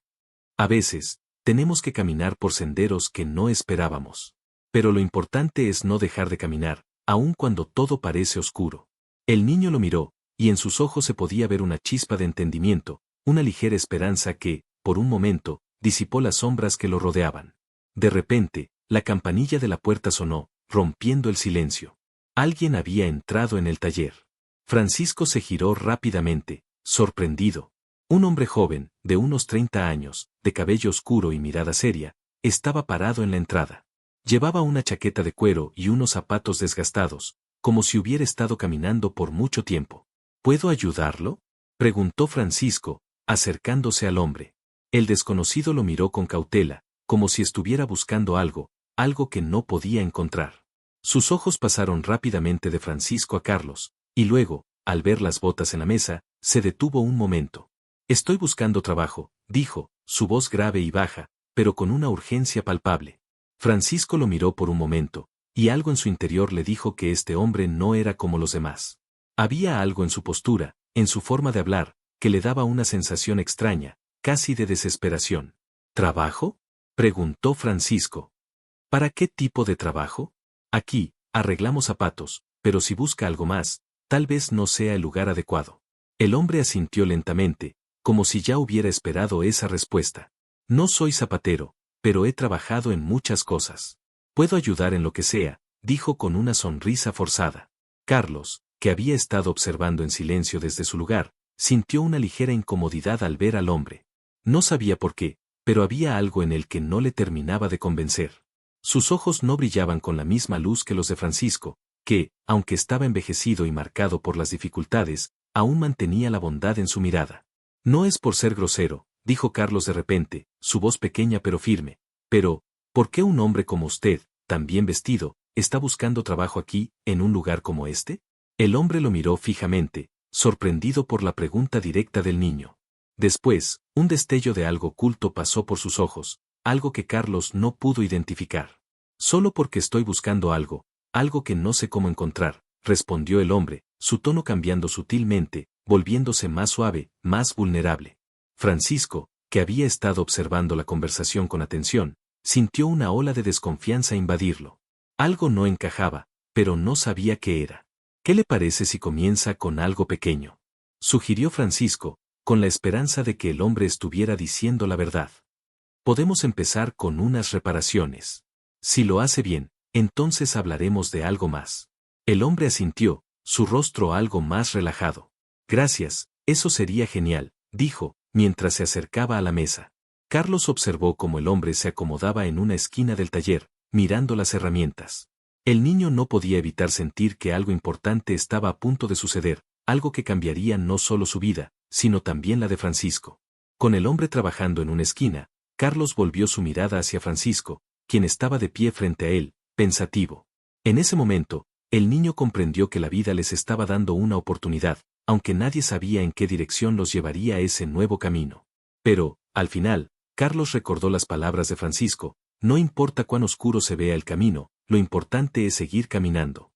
A veces, tenemos que caminar por senderos que no esperábamos. Pero lo importante es no dejar de caminar, aun cuando todo parece oscuro. El niño lo miró, y en sus ojos se podía ver una chispa de entendimiento, una ligera esperanza que, por un momento, disipó las sombras que lo rodeaban. De repente, la campanilla de la puerta sonó, rompiendo el silencio. Alguien había entrado en el taller. Francisco se giró rápidamente, sorprendido. Un hombre joven, de unos 30 años, de cabello oscuro y mirada seria, estaba parado en la entrada. Llevaba una chaqueta de cuero y unos zapatos desgastados, como si hubiera estado caminando por mucho tiempo. ¿Puedo ayudarlo?, preguntó Francisco, acercándose al hombre. El desconocido lo miró con cautela, como si estuviera buscando algo que no podía encontrar. Sus ojos pasaron rápidamente de Francisco a Carlos, y luego, al ver las botas en la mesa, se detuvo un momento. Estoy buscando trabajo, dijo, su voz grave y baja, pero con una urgencia palpable. Francisco lo miró por un momento, y algo en su interior le dijo que este hombre no era como los demás. Había algo en su postura, en su forma de hablar, que le daba una sensación extraña, casi de desesperación. ¿Trabajo?, preguntó Francisco. ¿Para qué tipo de trabajo? Aquí, arreglamos zapatos, pero si busca algo más, tal vez no sea el lugar adecuado. El hombre asintió lentamente, como si ya hubiera esperado esa respuesta. No soy zapatero, pero he trabajado en muchas cosas. Puedo ayudar en lo que sea, dijo con una sonrisa forzada. Carlos, que había estado observando en silencio desde su lugar, sintió una ligera incomodidad al ver al hombre. No sabía por qué, pero había algo en él que no le terminaba de convencer. Sus ojos no brillaban con la misma luz que los de Francisco, que, aunque estaba envejecido y marcado por las dificultades, aún mantenía la bondad en su mirada. No es por ser grosero, dijo Carlos de repente, su voz pequeña pero firme, pero, ¿por qué un hombre como usted, tan bien vestido, está buscando trabajo aquí, en un lugar como este? El hombre lo miró fijamente, sorprendido por la pregunta directa del niño. Después, un destello de algo oculto pasó por sus ojos, algo que Carlos no pudo identificar. Solo porque estoy buscando algo que no sé cómo encontrar, respondió el hombre, su tono cambiando sutilmente, volviéndose más suave, más vulnerable. Francisco, que había estado observando la conversación con atención, sintió una ola de desconfianza invadirlo. Algo no encajaba, pero no sabía qué era. ¿Qué le parece si comienza con algo pequeño?, sugirió Francisco, con la esperanza de que el hombre estuviera diciendo la verdad. Podemos empezar con unas reparaciones. Si lo hace bien, entonces hablaremos de algo más. El hombre asintió, su rostro algo más relajado. Gracias, eso sería genial, dijo, mientras se acercaba a la mesa. Carlos observó cómo el hombre se acomodaba en una esquina del taller, mirando las herramientas. El niño no podía evitar sentir que algo importante estaba a punto de suceder, algo que cambiaría no solo su vida, sino también la de Francisco. Con el hombre trabajando en una esquina, Carlos volvió su mirada hacia Francisco, quien estaba de pie frente a él, pensativo. En ese momento, el niño comprendió que la vida les estaba dando una oportunidad, aunque nadie sabía en qué dirección los llevaría ese nuevo camino. Pero, al final, Carlos recordó las palabras de Francisco: no importa cuán oscuro se vea el camino, lo importante es seguir caminando.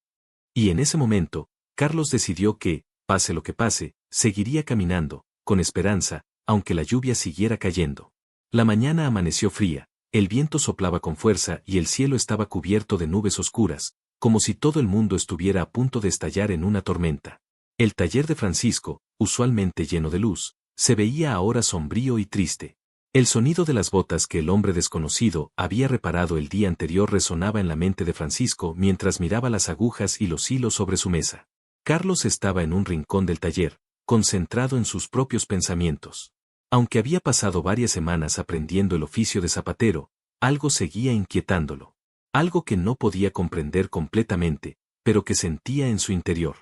Y en ese momento, Carlos decidió que, pase lo que pase, seguiría caminando, con esperanza, aunque la lluvia siguiera cayendo. La mañana amaneció fría, el viento soplaba con fuerza y el cielo estaba cubierto de nubes oscuras, como si todo el mundo estuviera a punto de estallar en una tormenta. El taller de Francisco, usualmente lleno de luz, se veía ahora sombrío y triste. El sonido de las botas que el hombre desconocido había reparado el día anterior resonaba en la mente de Francisco mientras miraba las agujas y los hilos sobre su mesa. Carlos estaba en un rincón del taller, concentrado en sus propios pensamientos. Aunque había pasado varias semanas aprendiendo el oficio de zapatero, algo seguía inquietándolo. Algo que no podía comprender completamente, pero que sentía en su interior.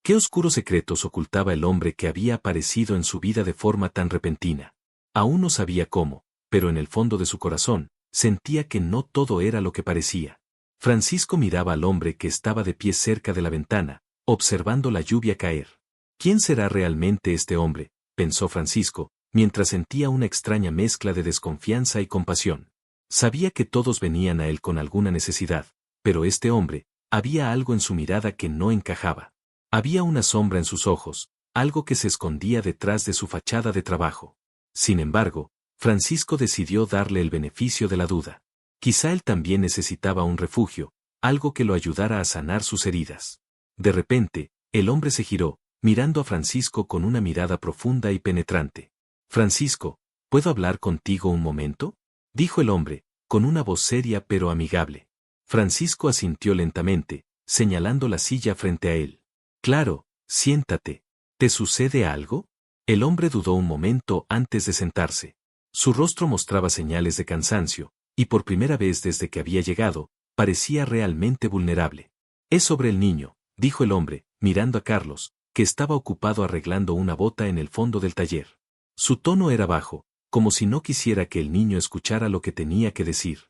¿Qué oscuros secretos ocultaba el hombre que había aparecido en su vida de forma tan repentina? Aún no sabía cómo, pero en el fondo de su corazón, sentía que no todo era lo que parecía. Francisco miraba al hombre que estaba de pie cerca de la ventana, observando la lluvia caer. ¿Quién será realmente este hombre?, pensó Francisco, mientras sentía una extraña mezcla de desconfianza y compasión. Sabía que todos venían a él con alguna necesidad, pero este hombre, había algo en su mirada que no encajaba. Había una sombra en sus ojos, algo que se escondía detrás de su fachada de trabajo. Sin embargo, Francisco decidió darle el beneficio de la duda. Quizá él también necesitaba un refugio, algo que lo ayudara a sanar sus heridas. De repente, el hombre se giró, mirando a Francisco con una mirada profunda y penetrante. «Francisco, ¿puedo hablar contigo un momento?», dijo el hombre, con una voz seria pero amigable. Francisco asintió lentamente, señalando la silla frente a él. «Claro, siéntate. ¿Te sucede algo?». El hombre dudó un momento antes de sentarse. Su rostro mostraba señales de cansancio, y por primera vez desde que había llegado, parecía realmente vulnerable. Es sobre el niño, dijo el hombre, mirando a Carlos, que estaba ocupado arreglando una bota en el fondo del taller. Su tono era bajo, como si no quisiera que el niño escuchara lo que tenía que decir.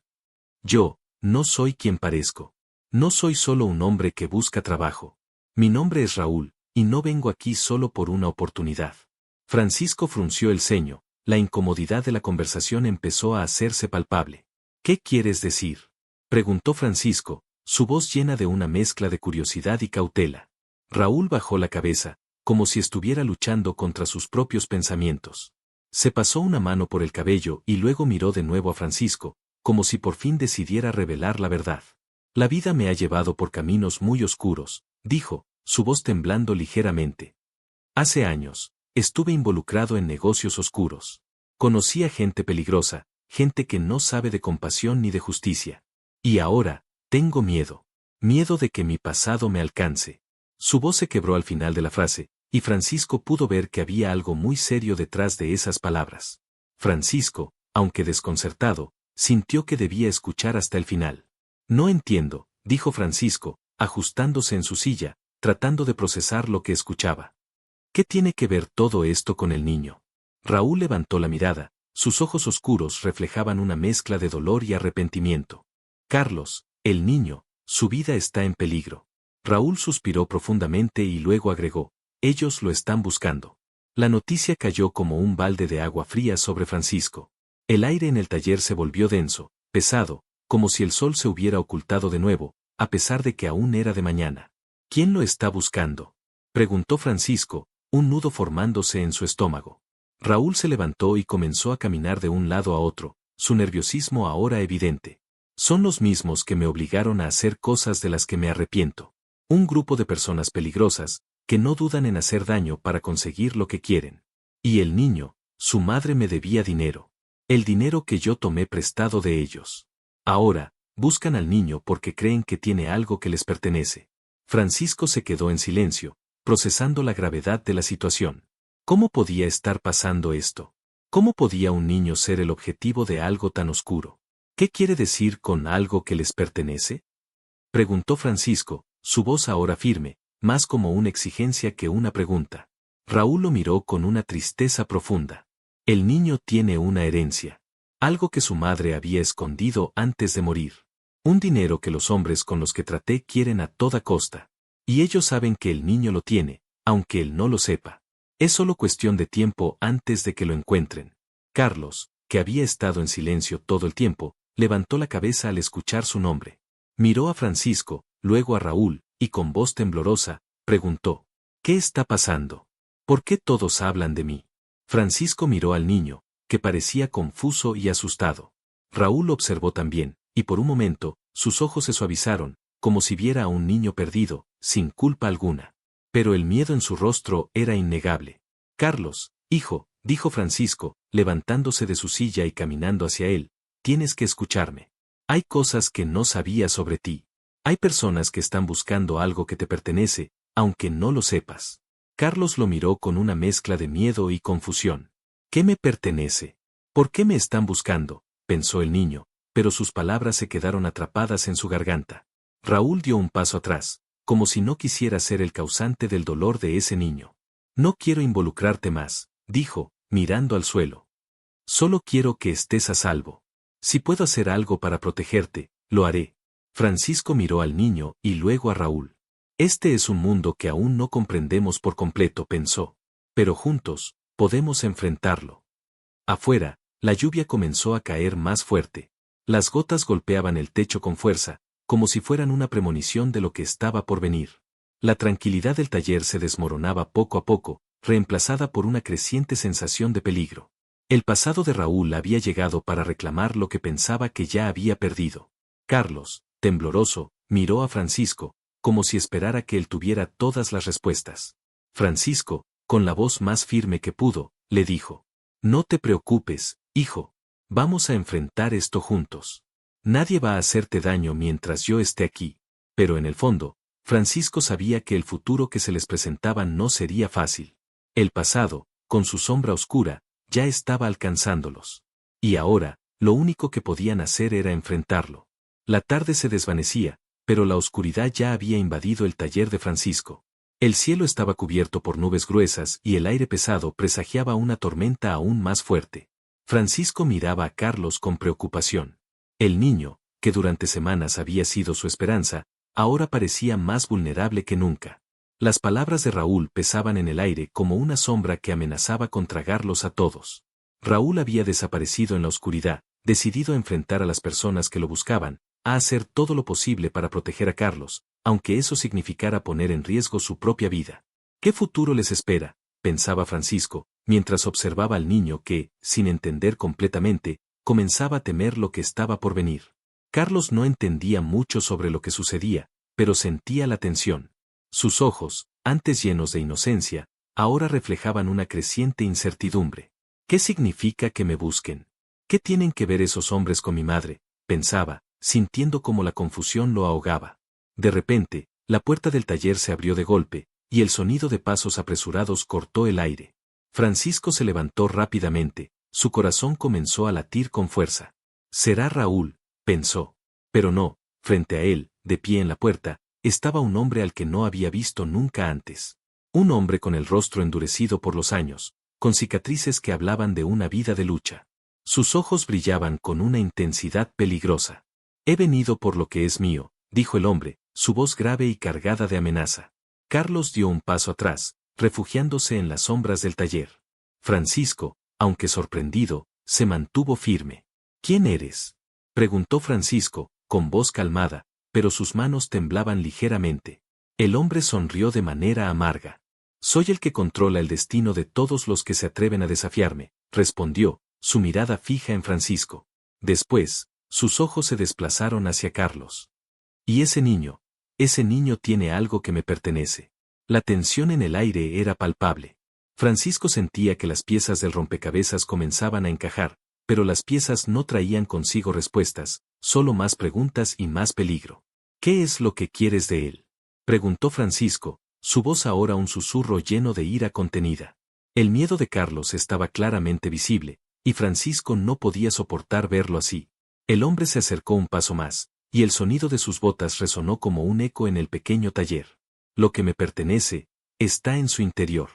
Yo, no soy quien parezco. No soy solo un hombre que busca trabajo. Mi nombre es Raúl, y no vengo aquí solo por una oportunidad. Francisco frunció el ceño, la incomodidad de la conversación empezó a hacerse palpable. ¿Qué quieres decir?, preguntó Francisco, su voz llena de una mezcla de curiosidad y cautela. Raúl bajó la cabeza, como si estuviera luchando contra sus propios pensamientos. Se pasó una mano por el cabello y luego miró de nuevo a Francisco, como si por fin decidiera revelar la verdad. La vida me ha llevado por caminos muy oscuros, dijo, su voz temblando ligeramente. Hace años, estuve involucrado en negocios oscuros. Conocí a gente peligrosa, gente que no sabe de compasión ni de justicia. Y ahora, tengo miedo. Miedo de que mi pasado me alcance. Su voz se quebró al final de la frase, y Francisco pudo ver que había algo muy serio detrás de esas palabras. Francisco, aunque desconcertado, sintió que debía escuchar hasta el final. No entiendo, dijo Francisco, ajustándose en su silla, tratando de procesar lo que escuchaba. ¿Qué tiene que ver todo esto con el niño? Raúl levantó la mirada, sus ojos oscuros reflejaban una mezcla de dolor y arrepentimiento. Carlos, el niño, su vida está en peligro. Raúl suspiró profundamente y luego agregó, ellos lo están buscando. La noticia cayó como un balde de agua fría sobre Francisco. El aire en el taller se volvió denso, pesado, como si el sol se hubiera ocultado de nuevo, a pesar de que aún era de mañana. ¿Quién lo está buscando?, preguntó Francisco, un nudo formándose en su estómago. Raúl se levantó y comenzó a caminar de un lado a otro, su nerviosismo ahora evidente. Son los mismos que me obligaron a hacer cosas de las que me arrepiento. Un grupo de personas peligrosas, que no dudan en hacer daño para conseguir lo que quieren. Y el niño, su madre me debía dinero. El dinero que yo tomé prestado de ellos. Ahora, buscan al niño porque creen que tiene algo que les pertenece. Francisco se quedó en silencio, procesando la gravedad de la situación. ¿Cómo podía estar pasando esto? ¿Cómo podía un niño ser el objetivo de algo tan oscuro? ¿Qué quiere decir con algo que les pertenece?, preguntó Francisco, su voz ahora firme, más como una exigencia que una pregunta. Raúl lo miró con una tristeza profunda. El niño tiene una herencia. Algo que su madre había escondido antes de morir. Un dinero que los hombres con los que traté quieren a toda costa. Y ellos saben que el niño lo tiene, aunque él no lo sepa. Es solo cuestión de tiempo antes de que lo encuentren. Carlos, que había estado en silencio todo el tiempo, levantó la cabeza al escuchar su nombre. Miró a Francisco, luego a Raúl, y con voz temblorosa, preguntó, ¿qué está pasando? ¿Por qué todos hablan de mí? Francisco miró al niño, que parecía confuso y asustado. Raúl lo observó también, y por un momento, sus ojos se suavizaron, como si viera a un niño perdido, sin culpa alguna. Pero el miedo en su rostro era innegable. Carlos, hijo, dijo Francisco, levantándose de su silla y caminando hacia él, tienes que escucharme. Hay cosas que no sabía sobre ti. Hay personas que están buscando algo que te pertenece, aunque no lo sepas. Carlos lo miró con una mezcla de miedo y confusión. ¿Qué me pertenece? ¿Por qué me están buscando?, pensó el niño, pero sus palabras se quedaron atrapadas en su garganta. Raúl dio un paso atrás, como si no quisiera ser el causante del dolor de ese niño. No quiero involucrarte más, dijo, mirando al suelo. Solo quiero que estés a salvo. Si puedo hacer algo para protegerte, lo haré. Francisco miró al niño y luego a Raúl. Este es un mundo que aún no comprendemos por completo, pensó. Pero juntos, podemos enfrentarlo. Afuera, la lluvia comenzó a caer más fuerte. Las gotas golpeaban el techo con fuerza, como si fueran una premonición de lo que estaba por venir. La tranquilidad del taller se desmoronaba poco a poco, reemplazada por una creciente sensación de peligro. El pasado de Raúl había llegado para reclamar lo que pensaba que ya había perdido. Carlos, tembloroso, miró a Francisco, como si esperara que él tuviera todas las respuestas. Francisco, con la voz más firme que pudo, le dijo: «No te preocupes, hijo. Vamos a enfrentar esto juntos. Nadie va a hacerte daño mientras yo esté aquí». Pero en el fondo, Francisco sabía que el futuro que se les presentaba no sería fácil. El pasado, con su sombra oscura, ya estaba alcanzándolos. Y ahora, lo único que podían hacer era enfrentarlo. La tarde se desvanecía, pero la oscuridad ya había invadido el taller de Francisco. El cielo estaba cubierto por nubes gruesas y el aire pesado presagiaba una tormenta aún más fuerte. Francisco miraba a Carlos con preocupación. El niño, que durante semanas había sido su esperanza, ahora parecía más vulnerable que nunca. Las palabras de Raúl pesaban en el aire como una sombra que amenazaba con tragarlos a todos. Raúl había desaparecido en la oscuridad, decidido a enfrentar a las personas que lo buscaban, a hacer todo lo posible para proteger a Carlos, aunque eso significara poner en riesgo su propia vida. ¿Qué futuro les espera?, pensaba Francisco, mientras observaba al niño que, sin entender completamente, comenzaba a temer lo que estaba por venir. Carlos no entendía mucho sobre lo que sucedía, pero sentía la tensión. Sus ojos, antes llenos de inocencia, ahora reflejaban una creciente incertidumbre. ¿Qué significa que me busquen? ¿Qué tienen que ver esos hombres con mi madre?, pensaba, sintiendo cómo la confusión lo ahogaba. De repente, la puerta del taller se abrió de golpe, y el sonido de pasos apresurados cortó el aire. Francisco se levantó rápidamente, su corazón comenzó a latir con fuerza. «Será Raúl», pensó. Pero no, frente a él, de pie en la puerta, estaba un hombre al que no había visto nunca antes. Un hombre con el rostro endurecido por los años, con cicatrices que hablaban de una vida de lucha. Sus ojos brillaban con una intensidad peligrosa. «He venido por lo que es mío», dijo el hombre, su voz grave y cargada de amenaza. Carlos dio un paso atrás, refugiándose en las sombras del taller. Francisco, aunque sorprendido, se mantuvo firme. «¿Quién eres?», preguntó Francisco, con voz calmada, pero sus manos temblaban ligeramente. El hombre sonrió de manera amarga. «Soy el que controla el destino de todos los que se atreven a desafiarme», respondió, su mirada fija en Francisco. Después, sus ojos se desplazaron hacia Carlos. «Y ese niño tiene algo que me pertenece». La tensión en el aire era palpable. Francisco sentía que las piezas del rompecabezas comenzaban a encajar, pero las piezas no traían consigo respuestas, solo más preguntas y más peligro. «¿Qué es lo que quieres de él?», preguntó Francisco, su voz ahora un susurro lleno de ira contenida. El miedo de Carlos estaba claramente visible, y Francisco no podía soportar verlo así. El hombre se acercó un paso más, y el sonido de sus botas resonó como un eco en el pequeño taller. «Lo que me pertenece, está en su interior.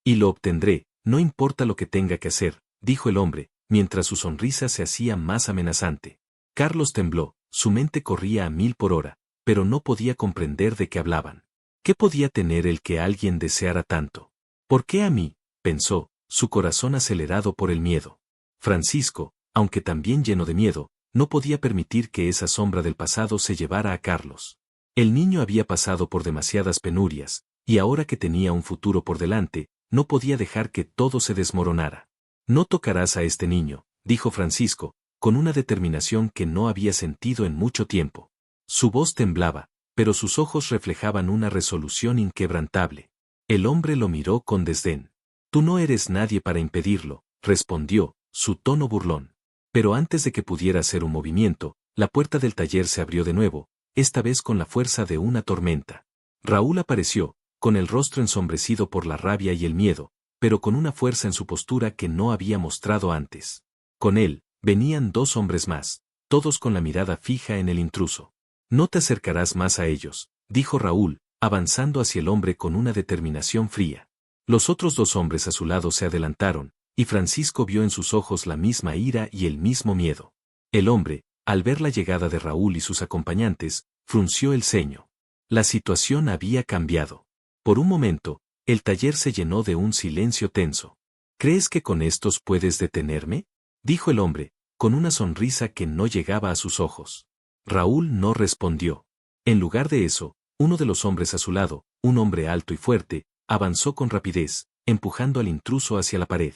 Y lo obtendré, no importa lo que tenga que hacer», dijo el hombre, mientras su sonrisa se hacía más amenazante. Carlos tembló, su mente corría a 1000 por hora, pero no podía comprender de qué hablaban. ¿Qué podía tener el que alguien deseara tanto? «¿Por qué a mí?», pensó, su corazón acelerado por el miedo. Francisco, aunque también lleno de miedo, no podía permitir que esa sombra del pasado se llevara a Carlos. El niño había pasado por demasiadas penurias, y ahora que tenía un futuro por delante, no podía dejar que todo se desmoronara. «No tocarás a este niño», dijo Francisco, con una determinación que no había sentido en mucho tiempo. Su voz temblaba, pero sus ojos reflejaban una resolución inquebrantable. El hombre lo miró con desdén. «Tú no eres nadie para impedirlo», respondió, su tono burlón. Pero antes de que pudiera hacer un movimiento, la puerta del taller se abrió de nuevo, esta vez con la fuerza de una tormenta. Raúl apareció, con el rostro ensombrecido por la rabia y el miedo, pero con una fuerza en su postura que no había mostrado antes. Con él, venían 2 hombres más, todos con la mirada fija en el intruso. «No te acercarás más a ellos», dijo Raúl, avanzando hacia el hombre con una determinación fría. Los otros 2 hombres a su lado se adelantaron, y Francisco vio en sus ojos la misma ira y el mismo miedo. El hombre, al ver la llegada de Raúl y sus acompañantes, frunció el ceño. La situación había cambiado. Por un momento, el taller se llenó de un silencio tenso. «¿Crees que con estos puedes detenerme?», dijo el hombre, con una sonrisa que no llegaba a sus ojos. Raúl no respondió. En lugar de eso, uno de los hombres a su lado, un hombre alto y fuerte, avanzó con rapidez, empujando al intruso hacia la pared.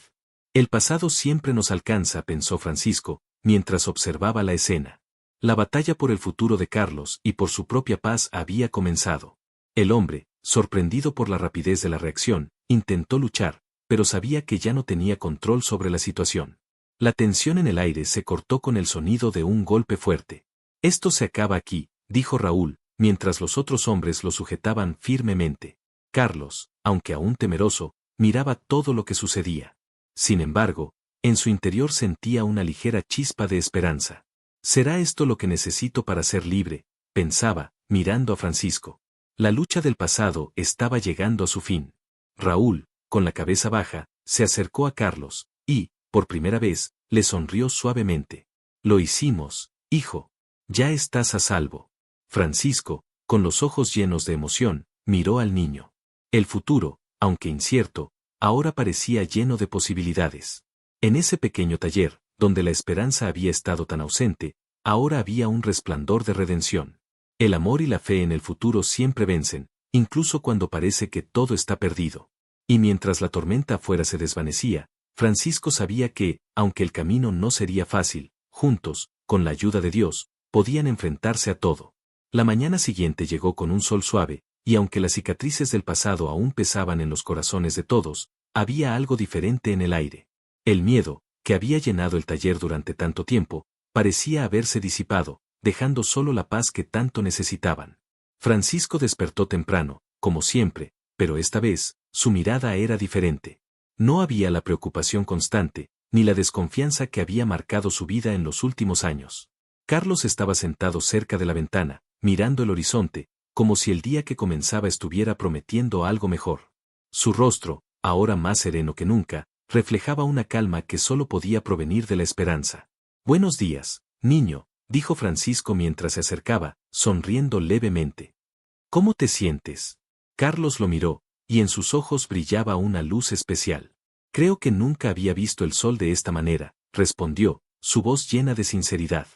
«El pasado siempre nos alcanza», pensó Francisco, mientras observaba la escena. La batalla por el futuro de Carlos y por su propia paz había comenzado. El hombre, sorprendido por la rapidez de la reacción, intentó luchar, pero sabía que ya no tenía control sobre la situación. La tensión en el aire se cortó con el sonido de un golpe fuerte. «Esto se acaba aquí», dijo Raúl, mientras los otros hombres lo sujetaban firmemente. Carlos, aunque aún temeroso, miraba todo lo que sucedía. Sin embargo, en su interior sentía una ligera chispa de esperanza. ¿Será esto lo que necesito para ser libre?, pensaba, mirando a Francisco. La lucha del pasado estaba llegando a su fin. Raúl, con la cabeza baja, se acercó a Carlos, y, por primera vez, le sonrió suavemente. Lo hicimos, hijo. Ya estás a salvo. Francisco, con los ojos llenos de emoción, miró al niño. El futuro, aunque incierto, ahora parecía lleno de posibilidades. En ese pequeño taller, donde la esperanza había estado tan ausente, ahora había un resplandor de redención. El amor y la fe en el futuro siempre vencen, incluso cuando parece que todo está perdido. Y mientras la tormenta afuera se desvanecía, Francisco sabía que, aunque el camino no sería fácil, juntos, con la ayuda de Dios, podían enfrentarse a todo. La mañana siguiente llegó con un sol suave, y aunque las cicatrices del pasado aún pesaban en los corazones de todos, había algo diferente en el aire. El miedo, que había llenado el taller durante tanto tiempo, parecía haberse disipado, dejando solo la paz que tanto necesitaban. Francisco despertó temprano, como siempre, pero esta vez, su mirada era diferente. No había la preocupación constante, ni la desconfianza que había marcado su vida en los últimos años. Carlos estaba sentado cerca de la ventana, mirando el horizonte, como si el día que comenzaba estuviera prometiendo algo mejor. Su rostro, ahora más sereno que nunca, reflejaba una calma que solo podía provenir de la esperanza. «Buenos días, niño», dijo Francisco mientras se acercaba, sonriendo levemente. «¿Cómo te sientes?». Carlos lo miró, y en sus ojos brillaba una luz especial. «Creo que nunca había visto el sol de esta manera», respondió, su voz llena de sinceridad.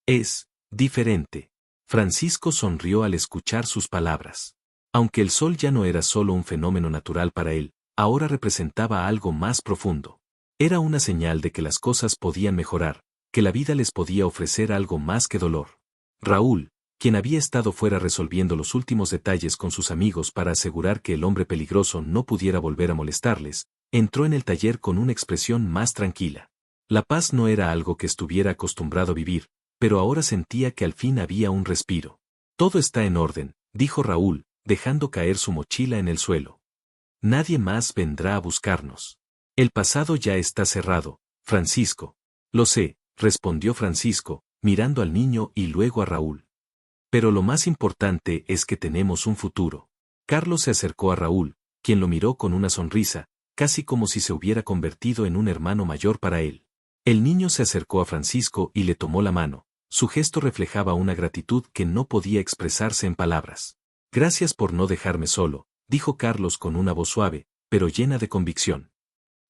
«Es diferente». Francisco sonrió al escuchar sus palabras. Aunque el sol ya no era solo un fenómeno natural para él, ahora representaba algo más profundo. Era una señal de que las cosas podían mejorar, que la vida les podía ofrecer algo más que dolor. Raúl, quien había estado fuera resolviendo los últimos detalles con sus amigos para asegurar que el hombre peligroso no pudiera volver a molestarles, entró en el taller con una expresión más tranquila. La paz no era algo que estuviera acostumbrado a vivir, pero ahora sentía que al fin había un respiro. «Todo está en orden», dijo Raúl, dejando caer su mochila en el suelo. «Nadie más vendrá a buscarnos. El pasado ya está cerrado, Francisco». «Lo sé», respondió Francisco, mirando al niño y luego a Raúl. «Pero lo más importante es que tenemos un futuro». Carlos se acercó a Raúl, quien lo miró con una sonrisa, casi como si se hubiera convertido en un hermano mayor para él. El niño se acercó a Francisco y le tomó la mano. Su gesto reflejaba una gratitud que no podía expresarse en palabras. «Gracias por no dejarme solo», dijo Carlos con una voz suave, pero llena de convicción.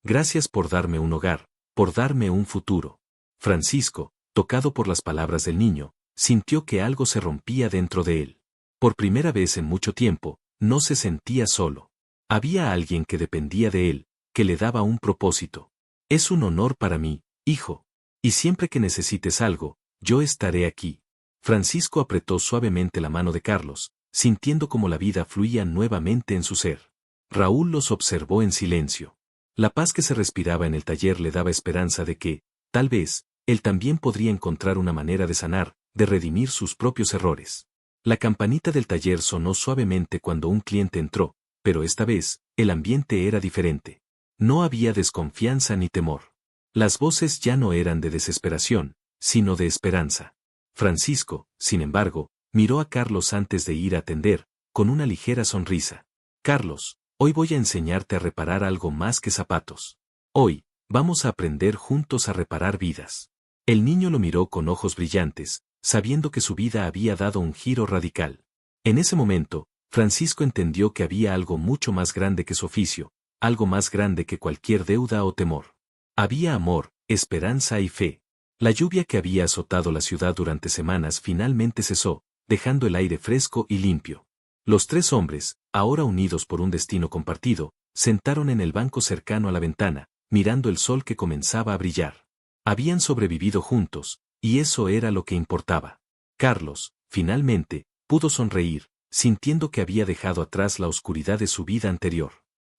«Gracias por darme un hogar, por darme un futuro». Francisco, tocado por las palabras del niño, sintió que algo se rompía dentro de él. Por primera vez en mucho tiempo, no se sentía solo. Había alguien que dependía de él, que le daba un propósito. «Es un honor para mí, hijo. Y siempre que necesites algo, yo estaré aquí». Francisco apretó suavemente la mano de Carlos, sintiendo como la vida fluía nuevamente en su ser. Raúl los observó en silencio. La paz que se respiraba en el taller le daba esperanza de que, tal vez, él también podría encontrar una manera de sanar, de redimir sus propios errores. La campanita del taller sonó suavemente cuando un cliente entró, pero esta vez, el ambiente era diferente. No había desconfianza ni temor. Las voces ya no eran de desesperación, sino de esperanza. Francisco, sin embargo, miró a Carlos antes de ir a atender, con una ligera sonrisa. «Carlos, hoy voy a enseñarte a reparar algo más que zapatos. Hoy, vamos a aprender juntos a reparar vidas». El niño lo miró con ojos brillantes, sabiendo que su vida había dado un giro radical. En ese momento, Francisco entendió que había algo mucho más grande que su oficio, algo más grande que cualquier deuda o temor. Había amor, esperanza y fe. La lluvia que había azotado la ciudad durante semanas finalmente cesó, dejando el aire fresco y limpio. Los tres hombres, ahora unidos por un destino compartido, sentaron en el banco cercano a la ventana, mirando el sol que comenzaba a brillar. Habían sobrevivido juntos, y eso era lo que importaba. Carlos, finalmente, pudo sonreír, sintiendo que había dejado atrás la oscuridad de su vida anterior.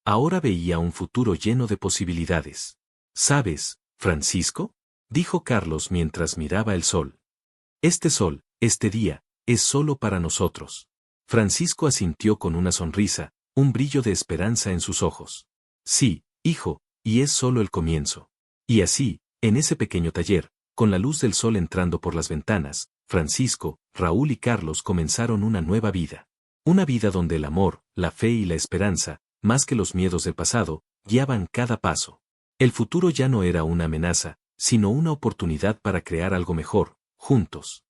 Ahora veía un futuro lleno de posibilidades. «¿Sabes, Francisco?», dijo Carlos mientras miraba el sol. «Este sol, este día, es solo para nosotros». Francisco asintió con una sonrisa, un brillo de esperanza en sus ojos. «Sí, hijo, y es solo el comienzo». Y así, en ese pequeño taller, Con la luz del sol entrando por las ventanas, Francisco, Raúl y Carlos comenzaron una nueva vida. Una vida donde el amor, la fe y la esperanza, más que los miedos del pasado, guiaban cada paso. El futuro ya no era una amenaza, sino una oportunidad para crear algo mejor, juntos.